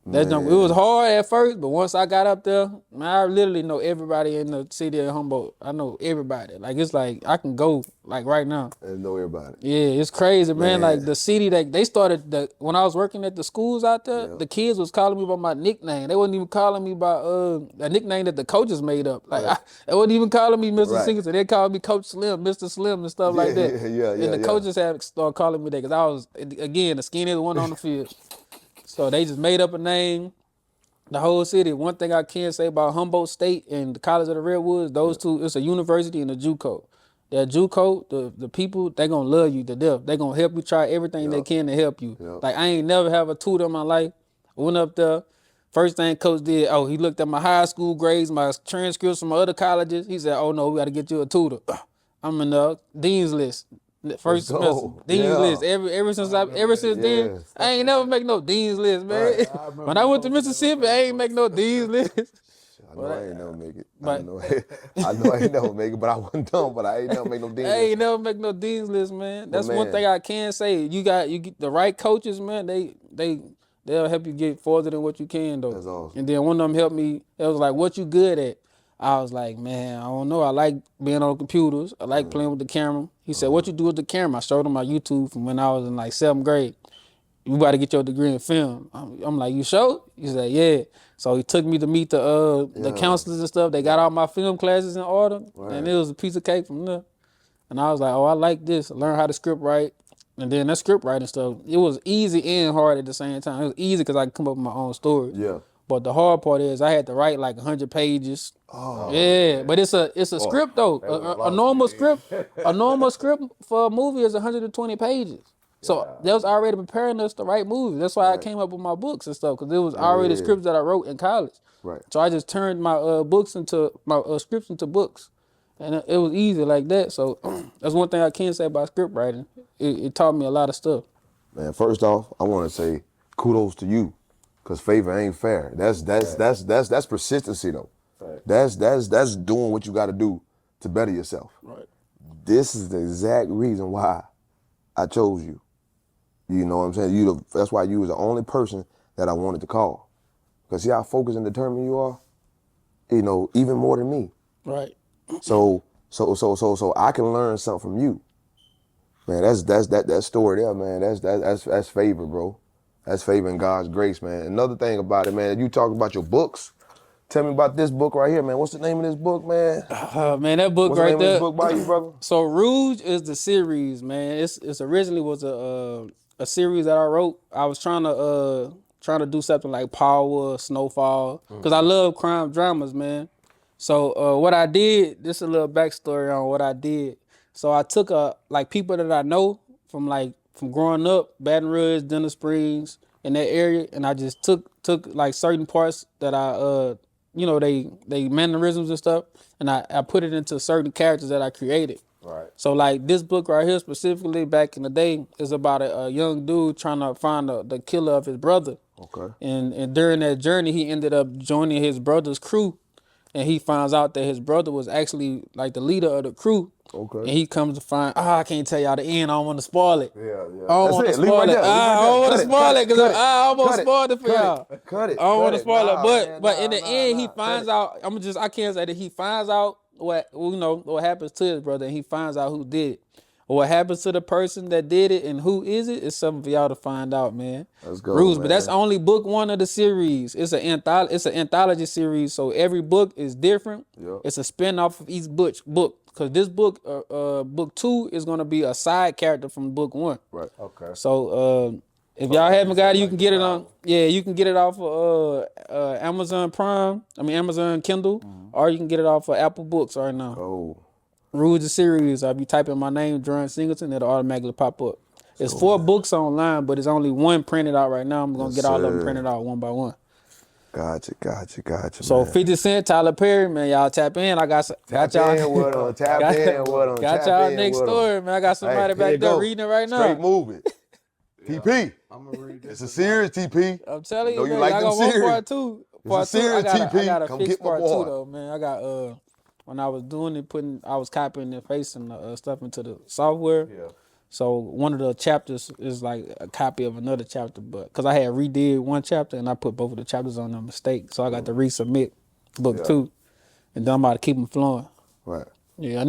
It was hard at first, but once I got up there, man, I literally know everybody in the city of Humboldt. I know everybody. Like, it's like I can go like right now. And know everybody. Yeah, it's crazy, man. Like the city that they started when I was working at the schools out there, the kids was calling me by my nickname. They wasn't even calling me by a nickname that the coaches made up. Like they wasn't even calling me Mr. Singleton. They called me Coach Slim, Mr. Slim, and stuff like that. And the coaches had started calling me that because I was again the skinniest one on the field. So they just made up a name. The whole city. One thing I can say about Humboldt State and the College of the Redwoods, those two, it's a university and a JUCO. That JUCO, the people, they gonna love you to death. They gonna help you try everything they can to help you. Like I ain't never have a tutor in my life. I went up there. First thing coach did, he looked at my high school grades, my transcripts from my other colleges. He said, oh no, we gotta get you a tutor. I'm in the dean's list. First semester, dean's list. Ever since then, I ain't never make no dean's list, man. Right. When I went to Mississippi, I ain't make no dean's list. I know I ain't never make it. I know I ain't never make it, but I wasn't dumb. But I ain't never make no dean's list. I ain't never make no dean's list, man. That's one thing I can say. You get the right coaches, man. They'll help you get further than what you can, though. That's awesome. And then one of them helped me. It was like, what you good at? I was like, man, I don't know. I like being on computers. I like playing with the camera. He said, what you do with the camera? I showed him my YouTube from when I was in like 7th grade. You got to get your degree in film. I'm like, you sure? He said, yeah. So he took me to meet the counselors and stuff. They got all my film classes in order. And it was a piece of cake from there. And I was like, I like this. I learned how to script write. And then that script writing stuff, it was easy and hard at the same time. It was easy because I could come up with my own story. Yeah. But the hard part is I had to write like 100 pages. Yeah, but it's a script though. A normal script for a movie is 120 pages. So that was already preparing us to write movies. That's why I came up with my books and stuff because it was already scripts that I wrote in college. Right. So I just turned my scripts into books, and it was easy like that. So that's one thing I can say about script writing. It taught me a lot of stuff. Man, first off, I want to say kudos to you. Cause favor ain't fair. That's persistency though. Right. That's doing what you got to do to better yourself. Right. This is the exact reason why I chose you. You know what I'm saying? That's why you was the only person that I wanted to call. Cause see how focused and determined you are. You know, even more than me. Right. So I can learn something from you. Man, that story there, man. That's favor, bro. That's favor and God's grace, man. Another thing about it, man, you talk about your books. Tell me about this book right here, man. What's the name of this book, man? Man, that book What's right the name there. Of this book by you, brother? So Rouge is the series, man. It's originally was a series that I wrote. I was trying to do something like Power, Snowfall, because I love crime dramas, man. So what I did, this is a little backstory on what I did. So I took like people that I know from growing up, Baton Rouge, Denver Springs, in that area, and I just took like certain parts that I they mannerisms and stuff, and I put it into certain characters that I created. Right. So like this book right here specifically back in the day is about a young dude trying to find the killer of his brother. Okay. And during that journey, he ended up joining his brother's crew, and he finds out that his brother was actually like the leader of the crew. Okay. And he comes to find, I can't tell y'all the end. I don't want to spoil it. Yeah. I don't want to spoil it. I don't want to spoil it because I almost spoiled it for y'all. Cut it. I don't want to spoil it. But in the end, he finds out. I can't say that he finds out what happens to his brother, and he finds out who did it. What happens to the person that did it and who is it is something for y'all to find out, man. Let's go, Bruce, man. but that's only book 1 of the series. It's an anthology series, so every book is different. Yep. It's a spin-off of each book. Because this book, book 2 is gonna be a side character from book 1. Right. Okay. So if y'all haven't got it, you can get it on. Yeah, you can get it off of Amazon Prime. Amazon Kindle, or you can get it off of Apple Books right now. Oh. Rouge the series. I'll be typing my name, Dron Singleton, it'll automatically pop up. It's 4 books online, but it's only 1 printed out right now. I'm gonna get all of them printed out one by one. Gotcha, So man. 50 Cent, Tyler Perry, man, y'all tap in. I got y'all. Tap in with them. Got y'all next story, man. I got somebody back there reading it right now. Straight moving. TP. I'm gonna read this. It's a series, TP. I'm telling you, know you man. like I them got one series. part 2. Part It's a 2. series, I TP. got a Come fixed get my part boy. 2 though, man. I got when I was doing it, I was copying and pasting stuff into the software. Yeah. So one of the chapters is like a copy of another chapter, but because I had redid one chapter and I put both of the chapters on a mistake, so I got to resubmit book 2, and then I'm about to keep them flowing. Right. Yeah, I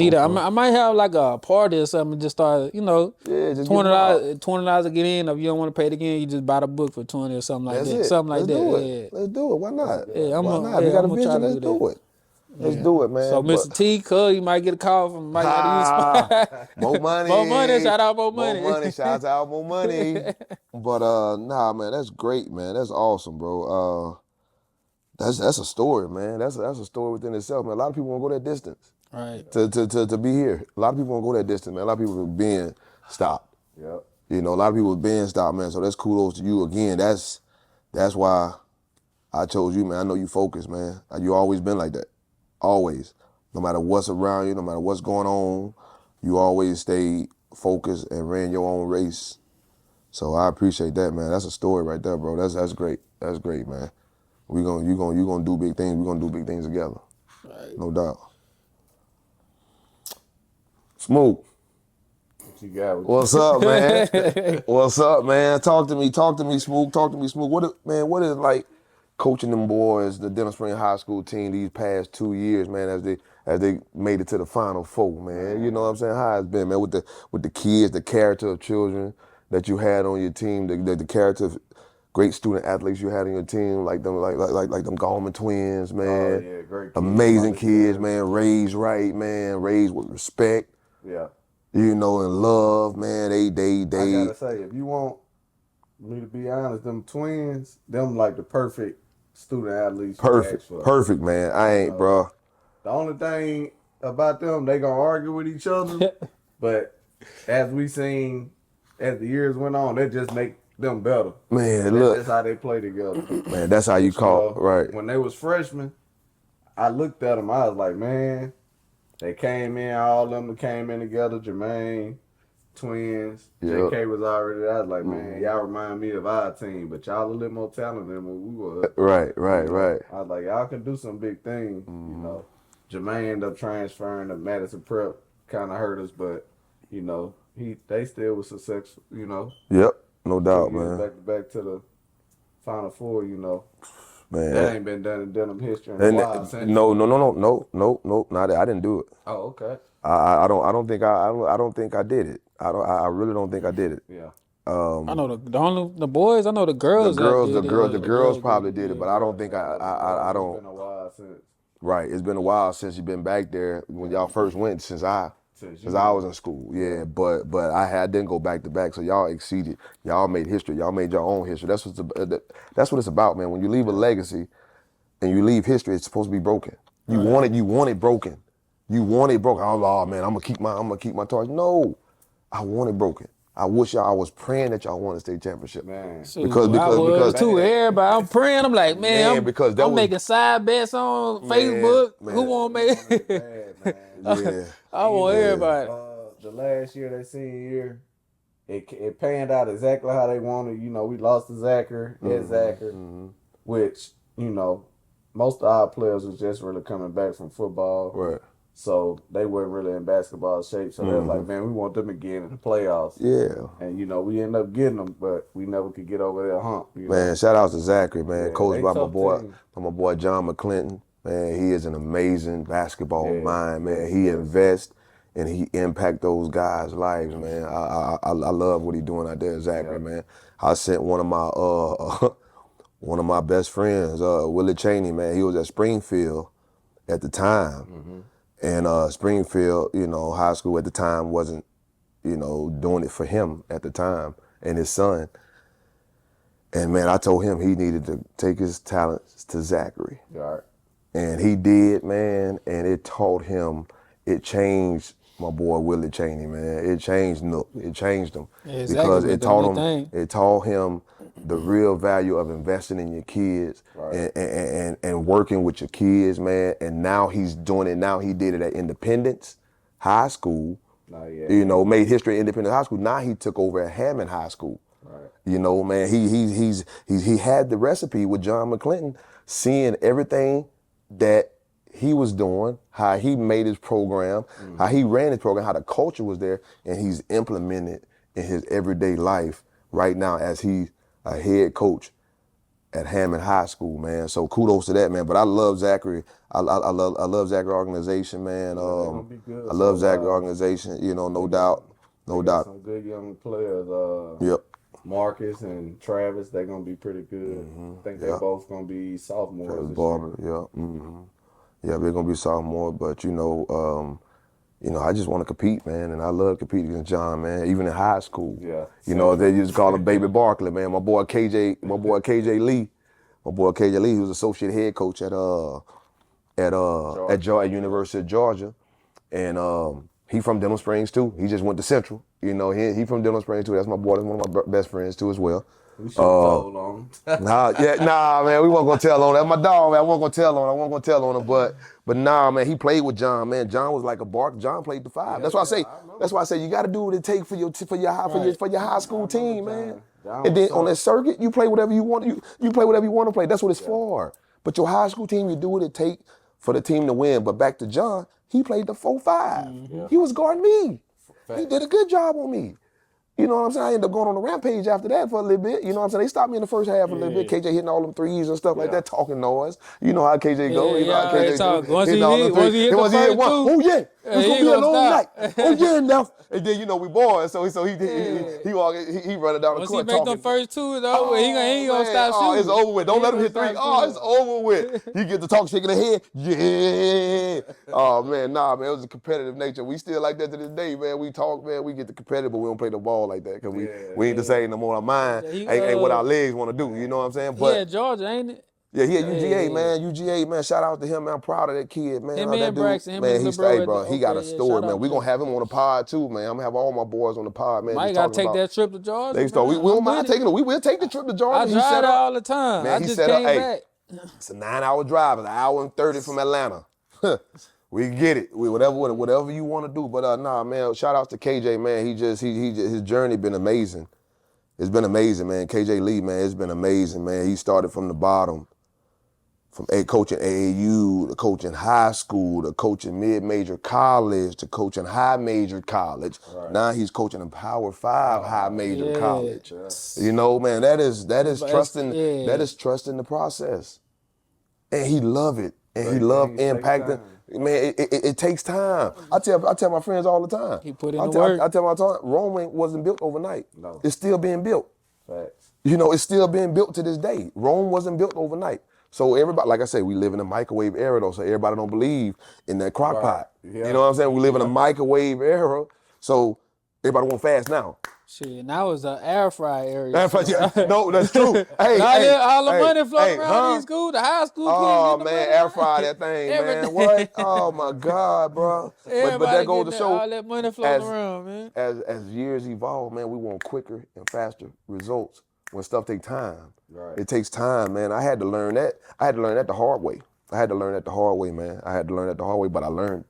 might have like a party or something and just start, just $20 to get in. If you don't want to pay it again, you just buy the book for 20 or something like That's that. it. Something like Let's that. do it. Let's do it. Why not? Yeah, Why not? We got a vision. Let's do it. Let's do it, man. So Mr. T, cuz you might get a call from Mike More money. More money. Shout out more money. More money. Shout out more money. But nah, man, that's great, man. That's awesome, bro. That's a story, man. That's a story within itself, man. A lot of people won't go that distance. Right. To be here. A lot of people won't go that distance, man. A lot of people are being stopped. Yep. A lot of people are being stopped, man. So that's kudos to you again. That's why I chose you, man. I know you focused, man. You always been like that. Always. No matter what's around you, no matter what's going on, you always stayed focused and ran your own race. So I appreciate that, man. That's a story right there, bro. That's great. That's great, man. You gonna do big things. We're gonna do big things together. Right. No doubt. Smooth. What you got? What's up, man? What's up, man? Talk to me, Smooth. Talk to me, Smooth. What is like coaching them boys, the Denham Spring High School team, these past 2 years, man, as they made it to the Final Four, man. You know what I'm saying? How it's been, man, with the kids, the character of children that you had on your team, the character of great student athletes you had on your team, like them Gallman twins, man. Oh, yeah, great kids. Amazing kids, man. Raised right, man. Raised with respect. Yeah. And love, man. They. I gotta say, if you want me to be honest, them twins, them like the perfect student athletes. Perfect, man. I ain't, bro. The only thing about them, they gonna argue with each other, but as we seen, as the years went on, they just make them better. Man, look. That's how they play together. Man, that's how you call it, right. When they was freshmen, I looked at them, I was like, man, they came in, all of them came in together, Jermaine, twins, JK was already there. I was like, man, y'all remind me of our team, but y'all a little more talented than what we were. Right. I was like, y'all can do some big things, Jermaine ended up transferring to Madison Prep, kind of hurt us, but, they still was successful, Yep, no doubt, man. Back to the Final Four, Man, that ain't been done in Denham history in a while. No, not I didn't do it. Oh, okay. I don't think I did it. I really don't think I did it. Yeah. I know the boys. I know the girls. The girls probably did it, but I don't think I don't. It's been a while since. Right, it's been a while since you've been back there when y'all first went. Since I was in school, yeah. But I didn't go back to back, so y'all exceeded. Y'all made history. Y'all made your own history. That's what it's about, man. When you leave a legacy and you leave history, it's supposed to be broken. You want it broken. You want it broken. Oh man, I'm gonna keep my torch. No, I want it broken. I was praying that y'all won a state championship. Man. Because I was too. Everybody, I'm praying. I'm like, man, I'm making side bets on Facebook. Man. Who won't make it? Yeah. I want everybody. The last year, that senior year, it panned out exactly how they wanted. We lost to Zachary, which, most of our players was just really coming back from football. Right. So they weren't really in basketball shape. So they was like, man, we want them again in the playoffs. Yeah. And, we ended up getting them, but we never could get over that hump. Man, shout out to Zachary, man. Yeah, Coached by my team. boy John McClinton. Man, he is an amazing basketball mind, man. He invests and he impact those guys' lives, man. I love what he doing out there, Zachary, man. I sent one of my best friends, Willie Cheney, man. He was at Springfield at the time. And Springfield, high school at the time wasn't, doing it for him at the time and his son. And man, I told him he needed to take his talents to Zachary. Right. And he did, man, and it taught him, it changed my boy Willie Chaney, man. It changed Nook. It changed him. Exactly, because it taught him the real value of investing in your kids and working with your kids, man. And now he's doing it. Now he did it at Independence High School. Made history at Independence High School. Now he took over at Hammond High School. Right. You know, man, he had the recipe with John McClinton, seeing everything that he was doing, how he made his program, how he ran his program, how the culture was there, and he's implemented in his everyday life right now as he's a head coach at Hammond High School, man. So kudos to that, man. But I love Zachary. I love Zachary organization, man. I love Zachary organization. You know, no doubt. Some good young players. Yep. Marcus and Travis, they're gonna be pretty good. I think they're both gonna be sophomores. Yeah, they're gonna be sophomore. But I just want to compete, man, and I love competing against John, man. Even in high school. Yeah. They used to call him Baby Barkley, man. My boy KJ Lee, he was associate head coach at University of Georgia, and he from Denham Springs too. He just went to Central. He from Denham Springs too. That's my boy. That's one of my best friends too as well. We should told on him. Man, we weren't gonna tell on him. That's my dog, man. I wasn't gonna tell on him, but nah, man, he played with John, man. John was like a bark. John played the five. That's why I say you got to do what it takes for your high school team, man. And then on that circuit, you play whatever you want. You play whatever you want to play. That's what it's for. But your high school team, you do what it takes for the team to win. But back to John, he played the 4-5. He was guarding me. He did a good job on me. You know what I'm saying? I ended up going on a rampage after that for a little bit. You know what I'm saying? They stopped me in the first half a little bit. KJ hitting all them threes and stuff like that, talking noise. You know how KJ go. You know how KJ do. Once he hit the first one. two, Oh yeah, it's gonna be a long night. Oh yeah, now. And then we boys, so he running down the court. Once he make them first two, though, he ain't gonna stop shooting. It's over with. Don't let him hit three. It's over with. He get to talk, shaking the head. Yeah. Oh man, nah, man, it was a competitive nature. We still like that to this day, man. We talk, man. We get the competitive, but we don't play the ball like that because we ain't the same no more. Our mind ain't what our legs want to do. You know what I'm saying? But Georgia, ain't it? Yeah, he at UGA, man. UGA, man. Shout out to him, man. I'm proud of that kid, man. Him and Braxton, man, he got a story, man. We gonna have him on the pod too, man. I'm gonna have all my boys on the pod, man. Mike gotta take that trip to Georgia. We don't mind taking it. We will take the trip to Georgia. I drive there all the time. Man, I just came back. It's a 9-hour drive. It's an hour and 30 from Atlanta. We get it. Whatever you want to do. But nah, man. Shout out to KJ, man. His journey been amazing. It's been amazing, man. KJ Lee, man. It's been amazing, man. He started from the bottom. From coaching AAU, to coaching high school, to coaching mid-major college, to coaching high-major college. Right. Now he's coaching a Power 5 high-major college. Yeah. Man, that is trusting. That is trusting the process, and he love it, and he love impacting. Man, it takes time. I tell my friends all the time. He put in the work. I tell my time, Rome wasn't built overnight. No. It's still being built. Facts. It's still being built to this day. Rome wasn't built overnight. So everybody, like I say, we live in a microwave era though, so everybody don't believe in that crock pot. Yeah. You know what I'm saying? We live in a microwave era, so everybody want fast now. Shit, now it's an air fry area. No, that's true. All the money floating around these schools, the high school kids. Oh man, air fry that thing, man. What? Oh my God, bro. But that goes to show all that money floating around, man. As years evolve, man, we want quicker and faster results when stuff takes time. Right. It takes time, man. I had to learn that. I had to learn that the hard way. Man. I had to learn that the hard way, but I learned.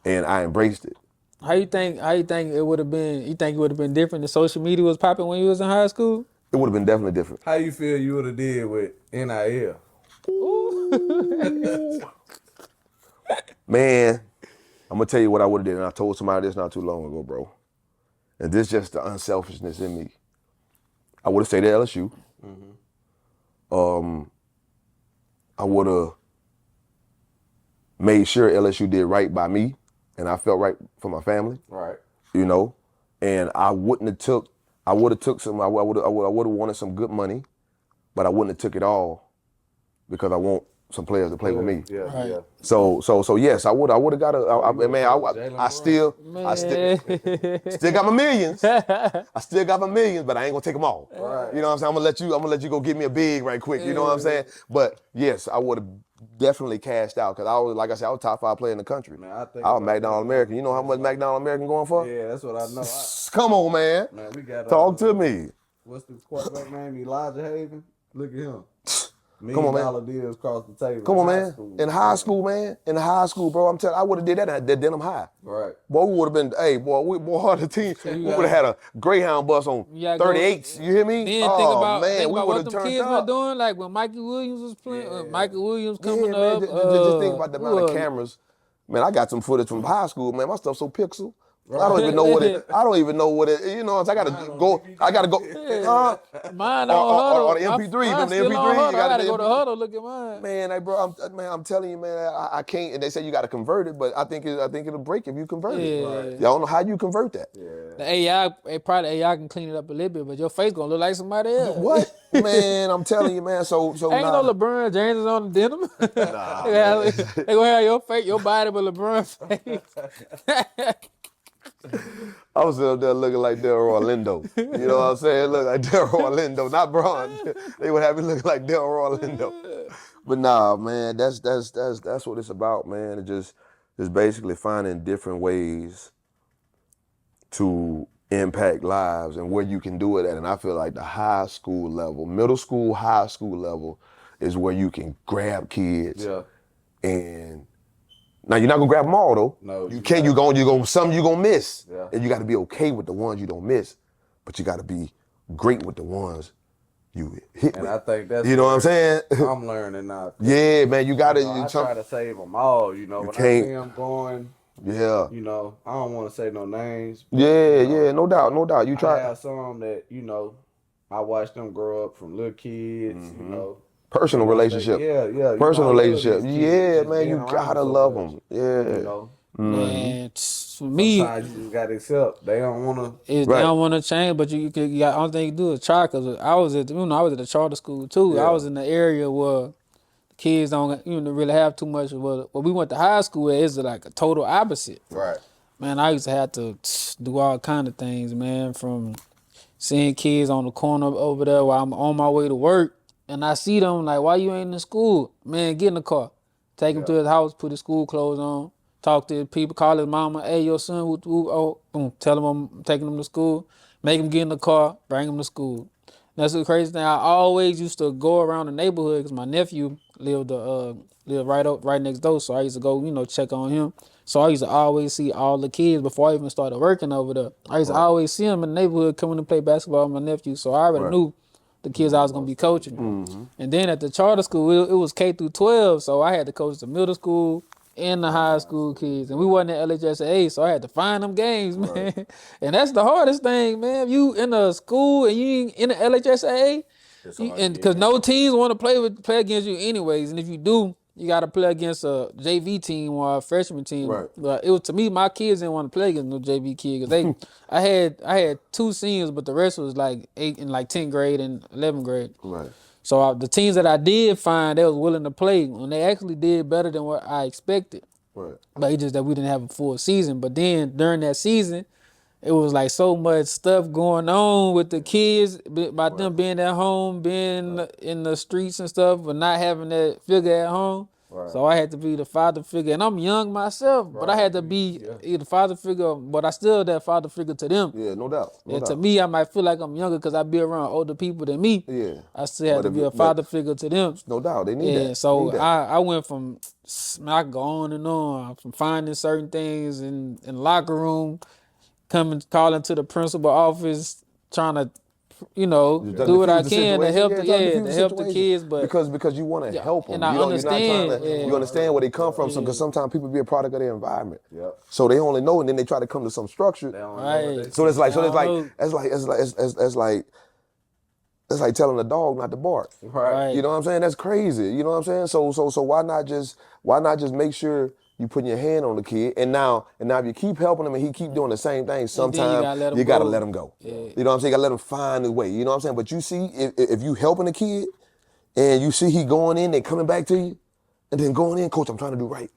And I embraced it. How you think it would have been? You think it would have been different if social media was popping when you was in high school? It would have been definitely different. How you feel you would have did with NIL? Man, I'm gonna tell you what I would have did, and I told somebody this not too long ago, bro. And this just the unselfishness in me. I would have stayed at LSU. Mm-hmm. I would have made sure LSU did right by me, and I felt right for my family. Right. And I would have took some. I would have wanted some good money, but I wouldn't have took it all because I want some players to play with me. Yeah, right. Yeah. So yes, I would have got I still got my millions. I still got my millions, but I ain't gonna take them all. Right. You know what I'm saying? I'm gonna let you go get me a big right quick. You know what I'm saying? But yes, I would have definitely cashed out because I was, like I said, I was top 5 player in the country. Man, I was McDonald's American. You know how much McDonald's American going for? Yeah, that's what I know. Come on, man. Man, we got talk to me. What's the quarterback name? Elijah Haven. Look at him. Come on, man. $1 million deals across the table. Come on, man. In high school, man. In high school, bro. I'm telling you, I would have did that at Denham High. Right. Boy, we would have been, hey, boy, the team, we would have had a Greyhound bus on 38s. You hear me? Then think about we what would have them turned kids up. were doing, like when Mikey Williams was playing, Mikey Williams coming man, up. Just think about the amount of cameras. Man, I got some footage from high school, man. My stuff's so pixel. Right. I don't even know what it. You know, I gotta go. Mine on Huddle. Or the MP3. Mine the still MP3. on Huddle. You I gotta go to Huddle. Look at mine. Man, bro, I'm telling you, man, I can't. And they say you gotta convert it, but I think it'll break if you convert it. Right. Y'all don't know how you convert that. Yeah. The AI, probably AI can clean it up a little bit, but your face gonna look like somebody else. What? Man, I'm telling you, man. So ain't no LeBron James on the denim. Nah, they gonna have your face, your body, but LeBron face. I was up there looking like Del Orlando. You know what I'm saying? Look like Del Orlando, not Braun. They would have me looking like Del Orlando. But nah, man, that's what it's about, man. It just basically finding different ways to impact lives and where you can do it at. And I feel like the high school level, middle school, high school level is where you can grab kids. Yeah. And now you're not gonna grab them all though. No, you can't. Some you gonna miss, yeah. And you got to be okay with the ones you don't miss, but you got to be great with the ones you hit. And with. I think that's what I'm saying. I'm learning now. Yeah, man, you got to. I try to save them all. You know, when I see them going. Yeah. You know, I don't want to say no names. But, yeah, no doubt. You try. I have some that I watched them grow up from little kids. Mm-hmm. You know. Personal relationship. Yeah. Personal relationship. Yeah, man, you gotta love them. Yeah. You know. Man, for me, sometimes you just gotta accept they don't wanna. They don't wanna change, but you got only thing you do is try. Cause I was at a charter school too. Yeah. I was in the area where kids don't really have too much. Well, we went to high school, it's like a total opposite. Right. Man, I used to have to do all kind of things, man. From seeing kids on the corner over there while I'm on my way to work. And I see them like, why you ain't in school? Man, get in the car. Take him to his house, put his school clothes on, talk to his people, call his mama, hey, your son, boom, tell him I'm taking him to school, make him get in the car, bring him to school. That's the crazy thing. I always used to go around the neighborhood because my nephew lived right next door, so I used to go, check on him. So I used to always see all the kids before I even started working over there. I used to always see them in the neighborhood coming to play basketball with my nephew, so I already knew the kids I was going to be coaching. Mm-hmm. And then at the charter school, it was K through 12, so I had to coach the middle school and the high school kids. And we wasn't at LHSAA, so I had to find them games, man. Right. And that's the hardest thing, man. If you in a school and you ain't in the LHSAA, because no teams want to play against you anyways. And if you do, you got to play against a JV team or a freshman team. Right. But it was, to me, my kids didn't want to play against no JV kid because I had 2 seniors, but the rest was like 8 in like 10th grade and 11th grade. Right. So the teams that I did find, they was willing to play, and they actually did better than what I expected. Right. But it's just that we didn't have a full season. But then during that season, it was like so much stuff going on with the kids about them being at home, being in the streets and stuff, but not having that figure at home. Right. So I had to be the father figure. And I'm young myself, but I had to be the father figure, but I still that father figure to them. Yeah, no doubt. To me, I might feel like I'm younger because I be around older people than me. Yeah. I still have to be a father figure to them. No doubt. They need that. So I went from, I could go on and on, from finding certain things in the locker room, calling to the principal office, trying to, do what I can to help the kids, but because you want to help them. And I understand. You understand where they come from, because sometimes people be a product of their environment. Yep. So they only know, and then they try to come to some structure. Right. So it's like telling a dog not to bark. Right. You know what I'm saying? That's crazy. You know what I'm saying? So why not just make sure you putting your hand on the kid, and now if you keep helping him and he keep doing the same thing, sometimes you gotta let him go. Yeah. You know what I'm saying? You gotta let him find his way. You know what I'm saying? But you see, if you helping the kid and you see he going in and coming back to you, and then going in, coach, I'm trying to do right.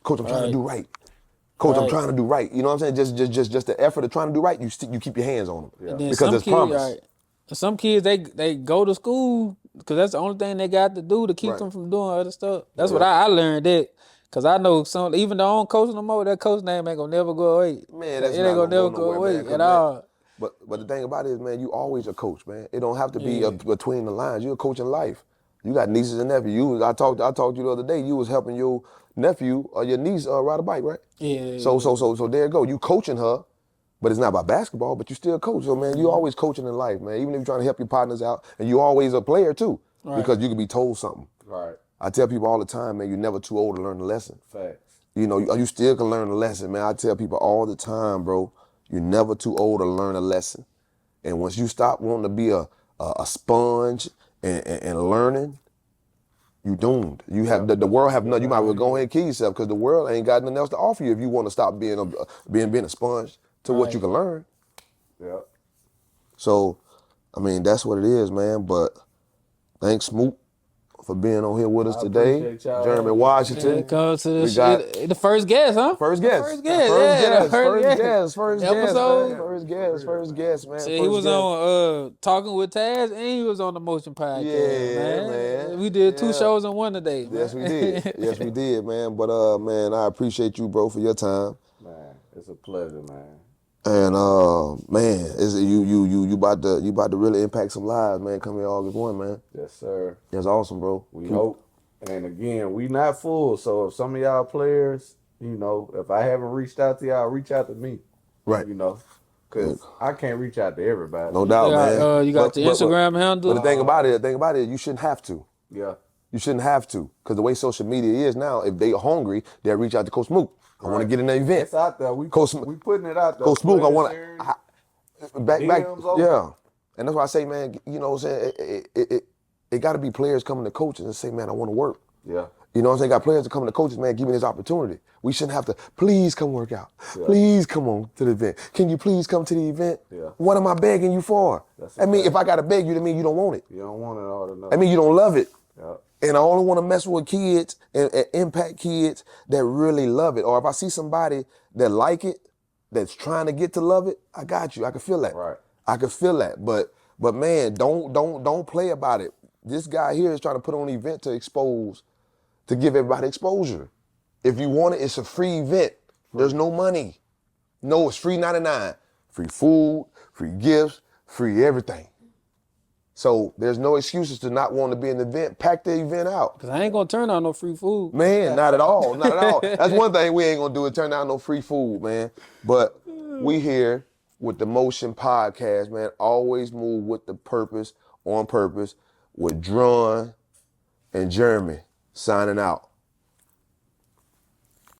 Coach, I'm trying to do right. Coach, I'm trying to do right. You know what I'm saying? Just the effort of trying to do right, you keep your hands on them. Yeah. Because it's promise. Right. Some kids, they go to school because that's the only thing they got to do to keep them from doing other stuff. That's what I learned that. Because I know some, even though I don't coach no more, that coach name ain't going to never go away. Man, that's it ain't not gonna never go away at all. But the thing about it is, man, you always a coach, man. It don't have to be between the lines. You're a coach in life. You got nieces and nephews. I talked to you the other day. You was helping your nephew or your niece ride a bike, right? Yeah. So there you go. You coaching her, but it's not about basketball. But you still coach. So man, you always coaching in life, man. Even if you're trying to help your partners out, and you always a player too, because you can be told something. Right. I tell people all the time, man, you're never too old to learn a lesson. Facts. You know, you still can learn a lesson, man. I tell people all the time, bro, you're never too old to learn a lesson. And once you stop wanting to be a sponge and learning, you doomed. You have the world have nothing. You might as well go ahead and kill yourself because the world ain't got nothing else to offer you if you want to stop being a sponge to what you can learn. Yeah. So, I mean, that's what it is, man. But thanks, Smoot, for being on here with us today. Jeremy Washington. Yeah, come to the first guest, huh? First guest, First guest, man. See, he was on Talking with Taz and he was on the Motion Podcast, man. We did 2 shows in one today, man. Yes, we did. Yes, we did, man. But man, I appreciate you, bro, for your time. Man, it's a pleasure, man. And man, you about to really impact some lives, man. Come here August 1, man. Yes, sir. That's awesome, bro. We hope. And again, we not full. So if some of y'all players, you know, if I haven't reached out to y'all, reach out to me. Right. You know, because I can't reach out to everybody. No doubt, man. You got the Instagram handle. But the thing about it, you shouldn't have to. Yeah. You shouldn't have to. Because the way social media is now, if they are hungry, they'll reach out to Coach Mook. I want to get in the event. It's out there. We putting it out there. Coach Mook, I want to back. Yeah. And that's why I say, man, you know what I'm saying? It got to be players coming to coaches and say, man, I want to work. Yeah. You know what I'm saying? Got players to come to coaches, man, give me this opportunity. We shouldn't have to, please come work out. Yeah. Please come on to the event. Can you please come to the event? Yeah. What am I begging you for? I mean, if I got to beg you, that mean you don't want it. You don't want it all to know. I mean, you don't love it. Yeah. And I only want to mess with kids and impact kids that really love it. Or if I see somebody that like it, that's trying to get to love it, I got you. I can feel that. Right. I can feel that. But man, don't play about it. This guy here is trying to put on an event to give everybody exposure. If you want it, it's a free event. There's no money. No, it's free 99. Free food, free gifts, free everything. So there's no excuses to not want to be in the event. Pack the event out. Because I ain't going to turn on no free food. Man, not at all. Not at all. That's one thing we ain't going to do is turn down no free food, man. But we here with the Motion Podcast, man. Always move with the purpose, on purpose, with Dron and Jeremy signing out.